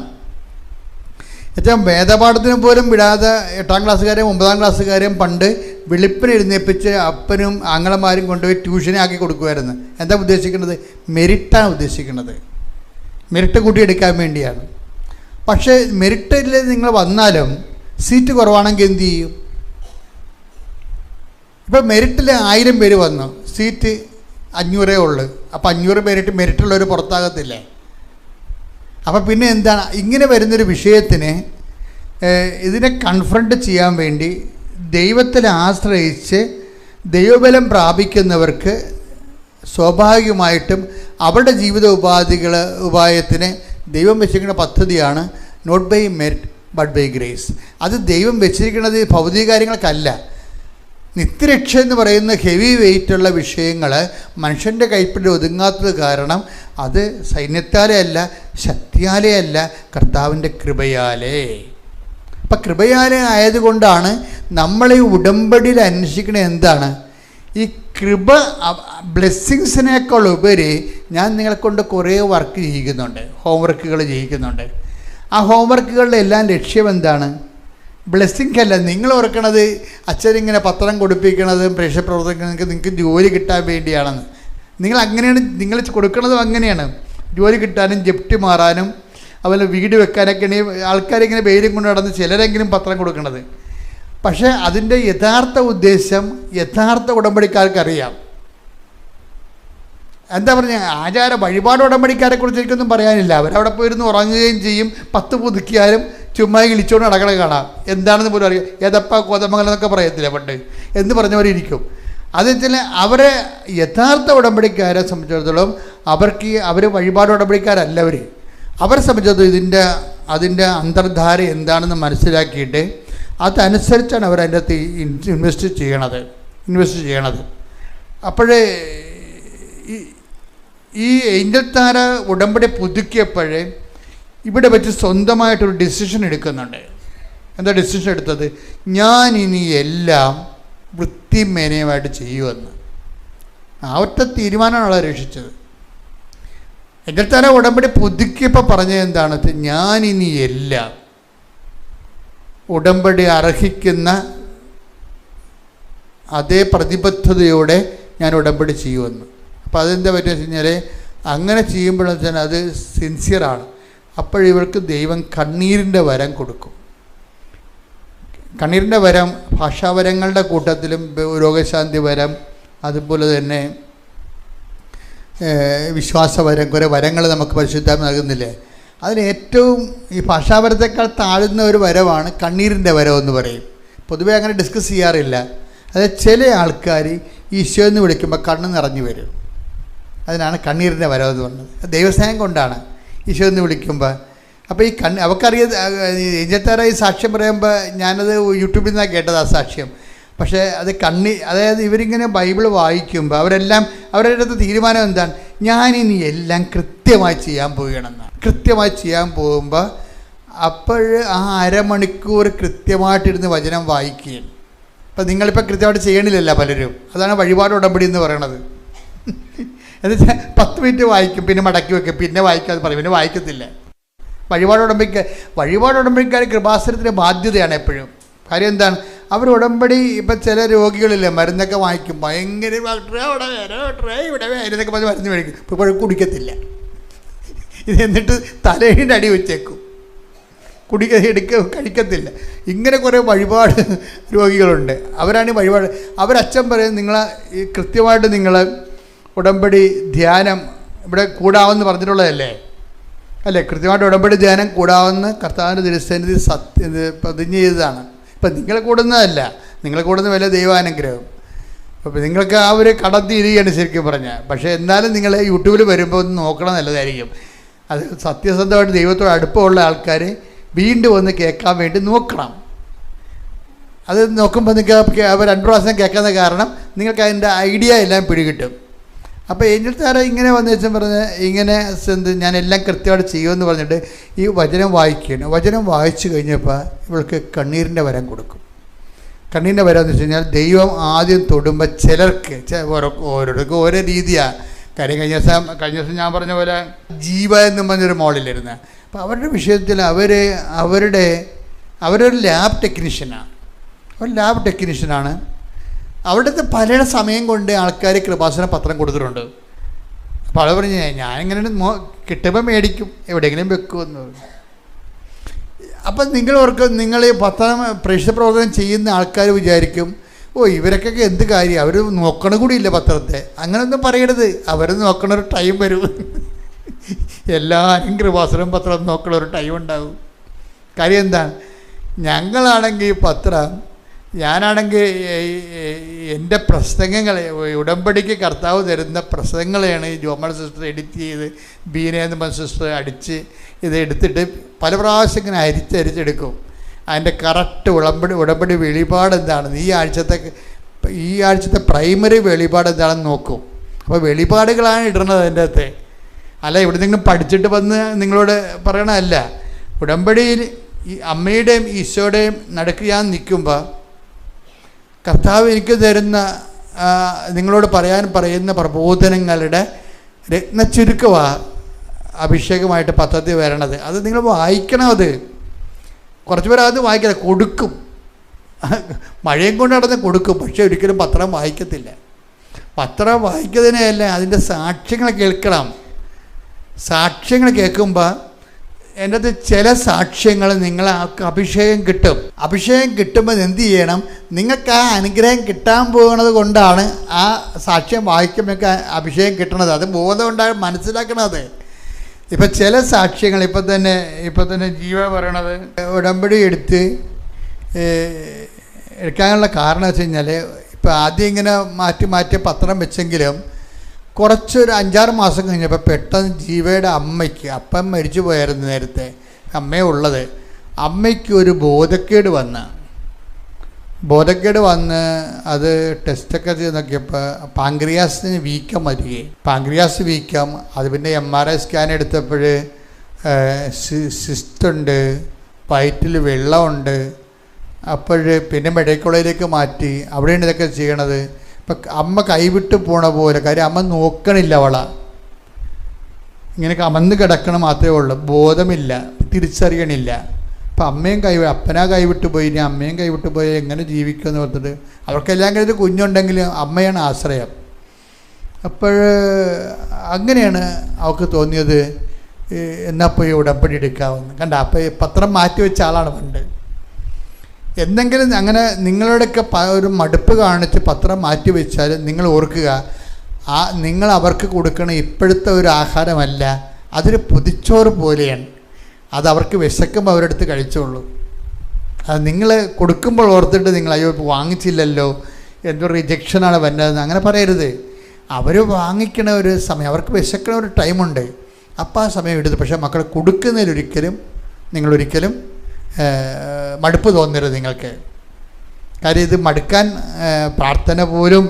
എന്നുവെച്ചാൽ വേദപാഠത്തിന് പോലും വിടാതെ 8ാം ക്ലാസ്സുകാരെയും 9ാം ക്ലാസ്സുകാരെയും പണ്ട് വെളുപ്പിന് എഴുന്നേൽപ്പിച്ച് അപ്പനും ആങ്ങളമാരും കൊണ്ടുപോയി ട്യൂഷനാക്കി കൊടുക്കുമായിരുന്നു. എന്താ ഉദ്ദേശിക്കുന്നത്? മെറിറ്റാണ് ഉദ്ദേശിക്കുന്നത്. മെറിറ്റ് കൂട്ടിയെടുക്കാൻ വേണ്ടിയാണ്. പക്ഷേ മെറിറ്റിൽ നിങ്ങൾ വന്നാലും സീറ്റ് കുറവാണെങ്കിൽ എന്തു ചെയ്യും? ഇപ്പം മെറിറ്റിൽ 1000 പേര് വന്നു, സീറ്റ് 500 ഉള്ളു. അപ്പം 500 മെറിറ്റുള്ളവർ പുറത്താകത്തില്ലേ? അപ്പം പിന്നെ എന്താണ്? ഇങ്ങനെ വരുന്നൊരു വിഷയത്തിന് ഇതിനെ കൺഫ്രണ്ട് ചെയ്യാൻ വേണ്ടി ദൈവത്തിൽ ആശ്രയിച്ച് ദൈവബലം പ്രാപിക്കുന്നവർക്ക് സ്വാഭാവികമായിട്ടും അവരുടെ ജീവിത ഉപായത്തിന് ദൈവം വെച്ചിരിക്കുന്ന പദ്ധതിയാണ് not by merit but by grace. അത് ദൈവം വെച്ചിരിക്കുന്നത് ഭൗതിക കാര്യങ്ങൾക്കല്ല. നിത്യരക്ഷ എന്ന് പറയുന്ന ഹെവി വെയിറ്റുള്ള വിഷയങ്ങൾ മനുഷ്യൻ്റെ കൈപ്പിടി ഒതുങ്ങാത്തത് കാരണം അത് സൈന്യത്താലേ അല്ല, ശക്തിയാലേ അല്ല, കർത്താവിൻ്റെ കൃപയാലേ. അപ്പം കൃപയാലേ ആയതുകൊണ്ടാണ് നമ്മളീ ഉടമ്പടിയിൽ അന്വേഷിക്കുന്നത് എന്താണ്? ഈ കൃപ ബ്ലെസ്സിങ്സിനേക്കാൾ ഉപരി ഞാൻ നിങ്ങളെ കൊണ്ട് കുറേ വർക്ക് ചെയ്യിക്കുന്നുണ്ട്, ഹോംവർക്കുകൾ ചെയ്യിക്കുന്നുണ്ട്. ആ ഹോംവർക്കുകളുടെ എല്ലാം ലക്ഷ്യം എന്താണ്? ബ്ലെസ്സിങ് അല്ല. നിങ്ങൾ ഓർക്കണത് അച്ഛനിങ്ങനെ പത്രം കൊടുപ്പിക്കണതും പ്രേക്ഷപ്രവർത്തകർക്ക് നിങ്ങൾക്ക് ജോലി കിട്ടാൻ വേണ്ടിയാണെന്ന്. നിങ്ങൾ കൊടുക്കണതും അങ്ങനെയാണ്. ജോലി കിട്ടാനും ജപ്തി മാറാനും അതുപോലെ വീട് വെക്കാനൊക്കെയാണ് ആൾക്കാരിങ്ങനെ വെയിലും കൊണ്ട് നടന്ന് ചിലരെങ്കിലും പത്രം കൊടുക്കണത്. പക്ഷേ അതിൻ്റെ യഥാർത്ഥ ഉദ്ദേശം യഥാർത്ഥ ഉടമ്പടിക്കാർക്കറിയാം. എന്താ പറഞ്ഞ വഴിപാട് ഉടമ്പടിക്കാരെ കുറിച്ച് എനിക്കൊന്നും പറയാനില്ല. അവരവിടെ പോയിരുന്ന് ഉറങ്ങുകയും ചെയ്യും, 10 പുതുക്കിയാലും ചുമ്മാ ഇളിച്ചോണ്ട് നടക്കണ കാണാം. എന്താണെന്ന് പോലും അറിയാം. ഏതപ്പ കോതമംഗലം എന്നൊക്കെ പറയത്തില്ല പണ്ട് എന്ന് പറഞ്ഞവരിയ്ക്കും. അത് വെച്ചാൽ അവരെ യഥാർത്ഥ ഉടമ്പടിക്കാരെ സംബന്ധിച്ചിടത്തോളം അവർ വഴിപാട് ഉടമ്പടിക്കാരല്ല. അവരെ സംബന്ധിച്ചിടത്തോളം അതിൻ്റെ അന്തർധാര എന്താണെന്ന് മനസ്സിലാക്കിയിട്ട് അതനുസരിച്ചാണ് അവരതിൻ്റെ അകത്ത് ഇൻവെസ്റ്റ് ചെയ്യണത്. അപ്പോഴേ ഈ ഏഞ്ചൽ താര ഉടമ്പടി പുതുക്കിയപ്പോഴേ ഇവിടെ വെച്ച് സ്വന്തമായിട്ടൊരു ഡിസിഷൻ എടുക്കുന്നുണ്ട്. എന്താ ഡിസിഷൻ എടുത്തത്? ഞാൻ ഇനി എല്ലാം വൃത്തിമേനയുമായിട്ട് ചെയ്യുമെന്ന്. ആ ഒറ്റ തീരുമാനമാണ് രക്ഷിച്ചത്. ഏഞ്ചൽ താര ഉടമ്പടി പുതുക്കിയപ്പോൾ പറഞ്ഞത് എന്താണ്? ഞാനിനി എല്ലാം ഉടമ്പടി അർഹിക്കുന്ന അതേ പ്രതിബദ്ധതയോടെ ഞാൻ ഉടമ്പടി ചെയ്യുമെന്ന്. അപ്പോൾ അതെന്താ പറ്റുക വെച്ച് കഴിഞ്ഞാൽ അങ്ങനെ ചെയ്യുമ്പോഴെന്ന് വെച്ചാൽ അത് സിൻസിയറാണ്. അപ്പോഴിവർക്ക് ദൈവം കണ്ണീരിൻ്റെ വരം കൊടുക്കും. കണ്ണീരിൻ്റെ വരം ഭാഷാവരങ്ങളുടെ കൂട്ടത്തിലും രോഗശാന്തി വരം, അതുപോലെ തന്നെ വിശ്വാസവരം, കുറേ വരങ്ങൾ നമുക്ക് പരിശുദ്ധാത്മ നൽകുന്നില്ലേ. അതിന് ഏറ്റവും ഈ ഭാഷാവരത്തേക്കാൾ താഴ്ന്ന ഒരു വരമാണ് കണ്ണീരിൻ്റെ വരം എന്ന് പറയും. പൊതുവേ അങ്ങനെ ഡിസ്കസ് ചെയ്യാറില്ല. അതായത് ചില ആൾക്കാർ ഈശോ എന്ന് വിളിക്കുമ്പോൾ കണ്ണ് നിറഞ്ഞു വരും. അതിനാണ് കണ്ണീരിൻ്റെ വരം എന്ന് പറഞ്ഞത്. ദൈവസ്നേഹം കൊണ്ടാണ് ഈശോ എന്ന് വിളിക്കുമ്പോൾ. അപ്പോൾ ഈ അവൾക്കറിയാം. ഏഞ്ചത്താര ഈ സാക്ഷ്യം പറയുമ്പോൾ ഞാനത് യൂട്യൂബിൽ നിന്നാണ് കേട്ടത് ആ സാക്ഷ്യം. പക്ഷേ അത് അതായത് ഇവരിങ്ങനെ ബൈബിൾ വായിക്കുമ്പോൾ അവരുടെ അടുത്ത് തീരുമാനം എന്താണ്, ഞാനിനി എല്ലാം കൃത്യമായി ചെയ്യാൻ പോവുകയാണെന്നാണ്. കൃത്യമായി ചെയ്യാൻ പോകുമ്പോൾ അപ്പോൾ ആ അരമണിക്കൂർ കൃത്യമായിട്ടിരുന്ന് വചനം വായിക്കുകയും. അപ്പം നിങ്ങളിപ്പോൾ കൃത്യമായിട്ട് ചെയ്യണില്ലല്ലോ പലരും. അതാണ് വഴിപാട് ഉടമ്പടി എന്ന് പറയണത്. എന്നുവെച്ചാൽ 10 മിനിറ്റ് വായിക്കും, പിന്നെ മടക്കി വയ്ക്കും, പിന്നെ വായിക്കാതെ പറയും, പിന്നെ വായിക്കത്തില്ല. വഴിപാട് ഉടമ്പടിക്കാർ കൃപാസനത്തിൻ്റെ ബാധ്യതയാണ് എപ്പോഴും. കാര്യം എന്താണ്, അവർ ഉടമ്പടി ഇപ്പം ചില രോഗികളില്ലേ മരുന്നൊക്കെ വാങ്ങിക്കും, ഭയങ്കര ഇവിടെ എന്നൊക്കെ പറഞ്ഞ് മരുന്ന് മേടിക്കും, ഇപ്പോൾ കുടിക്കത്തില്ല. ഇത് എന്നിട്ട് തലേൻ്റെ അടി വെച്ചേക്കും, കഴിക്കത്തില്ല. ഇങ്ങനെ കുറേ വഴിപാട് രോഗികളുണ്ട്. അവരാണ് വഴിപാട്. അവരച്ഛൻ പറയും, കൃത്യമായിട്ട് നിങ്ങൾ ഉടമ്പടി ധ്യാനം ഇവിടെ കൂടാമെന്ന് പറഞ്ഞിട്ടുള്ളതല്ലേ അല്ലേ? കൃത്യമായിട്ട് ഉടമ്പടി ധ്യാനം കൂടാമെന്ന് കർത്താവിൻ്റെ തിരുസന്നിധി പ്രതിജ്ഞ ചെയ്തതാണ്. ഇപ്പം നിങ്ങളെ കൂടുന്നതല്ല, നിങ്ങളെ കൂടുന്ന വലിയ ദൈവാനുഗ്രഹം. അപ്പോൾ നിങ്ങൾക്ക് ആ ഒരു കടം തീരുകയാണ് ശരിക്കും പറഞ്ഞാൽ. പക്ഷേ എന്നാലും നിങ്ങൾ യൂട്യൂബിൽ വരുമ്പോൾ ഒന്ന് നോക്കണം, നല്ലതായിരിക്കും. അത് സത്യസന്ധമായിട്ട് ദൈവത്തോട് അടുപ്പമുള്ള ആൾക്കാർ വീണ്ടും ഒന്ന് കേൾക്കാൻ വേണ്ടി നോക്കണം. അത് നോക്കുമ്പോൾ നിങ്ങൾക്ക് 2 പ്രാവശ്യം കേൾക്കുന്ന കാരണം നിങ്ങൾക്ക് അതിൻ്റെ ഐഡിയ എല്ലാം പിടികിട്ടും. അപ്പോൾ ഏഞ്ചൽ താര ഇങ്ങനെ വന്നു വെച്ചാൽ പറഞ്ഞ് ഇങ്ങനെ ഞാൻ എല്ലാം കൃത്യമായിട്ട് ചെയ്യുമെന്ന് പറഞ്ഞിട്ട് ഈ വചനം വായിക്കുകയാണ്. വചനം വായിച്ചു കഴിഞ്ഞപ്പോൾ ഇവൾക്ക് കണ്ണീരിൻ്റെ വരം കൊടുക്കും. കണ്ണീരിൻ്റെ വരം എന്ന് വെച്ച് കഴിഞ്ഞാൽ ദൈവം ആദ്യം തൊടുമ്പോൾ ചിലർക്ക് ഓരോരുത്തർക്കും ഓരോ രീതിയാണ്. കാര്യം കഴിഞ്ഞ ദിവസം ഞാൻ പറഞ്ഞ പോലെ ജീവ എന്ന് പറഞ്ഞൊരു മോളിലിരുന്ന്. അപ്പോൾ അവരുടെ വിഷയത്തിൽ അവരൊരു ലാബ് ടെക്നീഷ്യനാണ്. അവിടുത്തെ പല സമയം കൊണ്ട് ആൾക്കാർ കൃപാസന പത്രം കൊടുത്തിട്ടുണ്ട്. അപ്പോൾ അവൾ പറഞ്ഞ് ഞാനിങ്ങനെ കിട്ടുമ്പോൾ മേടിക്കും, എവിടെയെങ്കിലും വെക്കുമെന്ന് പറഞ്ഞു. അപ്പം നിങ്ങൾ ഈ പത്രം പ്രേക്ഷിത പ്രവർത്തനം ചെയ്യുന്ന ആൾക്കാർ വിചാരിക്കും, ഇവരൊക്കെ എന്ത് കാര്യം, അവർ നോക്കണ കൂടിയില്ല പത്രത്തെ. അങ്ങനെയൊന്നും പറയരുത്. അവർ നോക്കണ ഒരു ടൈം വരും. എല്ലാവരും കൃപാസനം പത്രം നോക്കണ ഒരു ടൈം ഉണ്ടാകും. കാര്യം എന്താണ്, ഞങ്ങളാണെങ്കിൽ പത്രം, ഞാനാണെങ്കിൽ എൻ്റെ പ്രസംഗങ്ങൾ ഉടമ്പടിക്ക് കർത്താവ് തരുന്ന പ്രസംഗങ്ങളെയാണ് ഈ ജോമൺ സിസ്റ്റർ എഡിറ്റ് ചെയ്ത് ബീനയെന്ന് പറഞ്ഞ സിസ്റ്റർ അടിച്ച് ഇത് എടുത്തിട്ട് പല പ്രാവശ്യം ഇങ്ങനെ അരിച്ചെടുക്കും. അതിൻ്റെ കറക്റ്റ് ഉടമ്പടി വെളിപാട് എന്താണെന്ന് ഈ ആഴ്ചത്തെ പ്രൈമറി വെളിപാട് എന്താണെന്ന് നോക്കും. അപ്പോൾ വെളിപാടുകളാണ് ഇടുന്നത് അതിൻ്റെ അകത്ത്. അല്ല ഇവിടെ നിന്നും പഠിച്ചിട്ട് വന്ന് നിങ്ങളോട് പറയണമല്ല. ഉടമ്പടിയിൽ ഈ അമ്മയുടെയും ഈശോയുടെയും നടുക്ക് ഞാൻ നിൽക്കുമ്പോൾ കർത്താവ് എനിക്ക് തരുന്ന നിങ്ങളോട് പറയുന്ന പ്രബോധനങ്ങളുടെ രത്നച്ചുരുക്കമാണ് അഭിഷേകമായിട്ട് പത്രത്തിൽ വരണത്. അത് നിങ്ങൾ വായിക്കണം. അത് കുറച്ച് പേർ അത് വായിക്കണം, കൊടുക്കും, മഴയും കൊണ്ട് നടന്ന് കൊടുക്കും. പക്ഷേ ഒരിക്കലും പത്രം വായിക്കത്തില്ല. പത്രം വായിക്കുന്നതിനല്ല, അതിൻ്റെ സാക്ഷ്യങ്ങൾ കേൾക്കണം. സാക്ഷ്യങ്ങൾ കേൾക്കുമ്പോൾ എൻ്റെ അത് ചില സാക്ഷ്യങ്ങൾ നിങ്ങൾക്ക് അഭിഷേകം കിട്ടും. അഭിഷേകം കിട്ടുമ്പോൾ എന്ത് ചെയ്യണം, നിങ്ങൾക്ക് ആ അനുഗ്രഹം കിട്ടാൻ പോകുന്നത് കൊണ്ടാണ് ആ സാക്ഷ്യം വായിക്കുമ്പോൾ അഭിഷേകം കിട്ടണത്. അത് ബോധം ഉണ്ടാകും, മനസ്സിലാക്കണത്. ഇപ്പം ചില സാക്ഷ്യങ്ങൾ ഇപ്പം തന്നെ ജീവ പറയണത് ഉടമ്പടി എടുക്കാനുള്ള കാരണം വെച്ച് കഴിഞ്ഞാൽ ഇപ്പം ആദ്യം ഇങ്ങനെ മാറ്റി പത്രം വെച്ചെങ്കിലും കുറച്ചൊരു 5-6 മാസം കഴിഞ്ഞപ്പോൾ പെട്ടെന്ന് ജീവയുടെ അമ്മയ്ക്ക്, അപ്പം മരിച്ചു പോയായിരുന്നു നേരത്തെ അമ്മയെ ഉള്ളത്, അമ്മയ്ക്ക് ഒരു ബോധക്കേട് വന്ന് അത് ടെസ്റ്റൊക്കെ ചെയ്ത് നോക്കിയപ്പോൾ പാങ്ക്രിയാസിന് വീക്കം വരികയും, പാങ്ക്രിയാസ് വീക്കം, അത് പിന്നെ MRI സ്കാൻ എടുത്തപ്പോൾ സിസ്റ്റുണ്ട്, വയറ്റിൽ വെള്ളമുണ്ട്. അപ്പോൾ പിന്നെ മെഡിക്കൽ കോളേജിലേക്ക് മാറ്റി. അവിടെയാണ് ഇതൊക്കെ ചെയ്യണത്. ഇപ്പം അമ്മ കൈവിട്ട് പോണ പോലെ, കാര്യം അമ്മ നോക്കണില്ല, ഇങ്ങനെ അമന്ന് കിടക്കണം മാത്രമേ ഉള്ളൂ, ബോധമില്ല, തിരിച്ചറിയണില്ല. അപ്പം അപ്പനാ കൈവിട്ട് പോയി, ഇനി അമ്മയും കൈവിട്ട് പോയി എങ്ങനെ ജീവിക്കുമെന്ന് പറഞ്ഞിട്ട് അവർക്കെല്ലാം കഴിഞ്ഞിട്ട് കുഞ്ഞുണ്ടെങ്കിൽ അമ്മയാണ് ആശ്രയം. അപ്പോൾ അങ്ങനെയാണ് അവൾക്ക് തോന്നിയത്, എന്നാൽ പോയി ഉടമ്പടി എടുക്കാമെന്ന്. കണ്ട, അപ്പം പത്രം മാറ്റി വെച്ച ആളാണ് പണ്ട്. എന്തെങ്കിലും അങ്ങനെ നിങ്ങളുടെയൊക്കെ ഒരു മടുപ്പ് കാണിച്ച് പത്രം മാറ്റി വെച്ചാൽ നിങ്ങൾ ഓർക്കുക, നിങ്ങൾ അവർക്ക് കൊടുക്കണ ഇപ്പോഴത്തെ ഒരു ആഹാരമല്ല, അതൊരു പൊതിച്ചോറ് പോലെയാണ്. അത് അവർക്ക് വിശക്കുമ്പോൾ അവരെടുത്ത് കഴിച്ചോളൂ. അത് നിങ്ങൾ കൊടുക്കുമ്പോൾ ഓർത്തിട്ട് നിങ്ങൾ അയ്യോ വാങ്ങിച്ചില്ലല്ലോ, എന്തോ റിജക്ഷനാണ് വരുന്നതെന്ന് അങ്ങനെ പറയരുത്. അവർ വാങ്ങിക്കണ ഒരു സമയം, അവർക്ക് വിശക്കണ ഒരു ടൈമുണ്ട്, അപ്പോൾ ആ സമയം എടുത്ത്. പക്ഷേ മക്കളെ കൊടുക്കുന്നതിലൊരിക്കലും നിങ്ങളൊരിക്കലും മടുപ്പ് തോന്നരുത് നിങ്ങൾക്ക്. കാര്യം ഇത് മടുക്കാൻ പ്രാർത്ഥന പോലും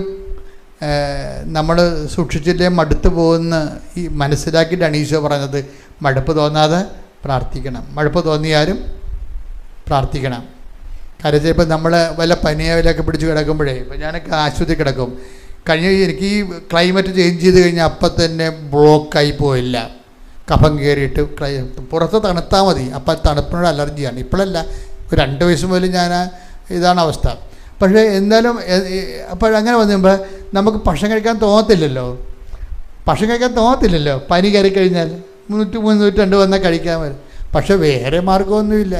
നമ്മൾ സൂക്ഷിച്ചില്ലേ മടുത്തു പോകുന്ന ഈ മനസ്സിലാക്കിയിട്ടാണ് ഈശോ പറഞ്ഞത് മടുപ്പ് തോന്നാതെ പ്രാർത്ഥിക്കണം. മടുപ്പ് തോന്നിയാലും പ്രാർത്ഥിക്കണം. കാര്യം ചിലപ്പോൾ നമ്മൾ വല്ല പനിയാവിലൊക്കെ പിടിച്ച് കിടക്കുമ്പോഴേ, ഇപ്പോൾ ഞാനൊക്കെ ആശുപത്രി കിടക്കും, എനിക്ക് ഈ ക്ലൈമറ്റ് ചേഞ്ച് ചെയ്ത് കഴിഞ്ഞാൽ അപ്പം തന്നെ ബ്ലോക്കായി പോയില്ല, കഫം കയറിയിട്ട് പുറത്ത് തണുത്താൽ മതി, അപ്പം തണുപ്പിനോട് അലർജിയാണ്. ഇപ്പോഴല്ല, ഒരു 2 വയസ്സ് മുതൽ ഞാൻ ഇതാണ് അവസ്ഥ. പക്ഷേ എന്നാലും അപ്പോഴങ്ങനെ വന്നുമ്പോൾ നമുക്ക് ഭക്ഷണം കഴിക്കാൻ തോന്നത്തില്ലല്ലോ. പനി കയറി കഴിഞ്ഞാൽ 300-302 വന്നാൽ കഴിക്കാൻ വരും. പക്ഷേ വേറെ മാർഗമൊന്നുമില്ല.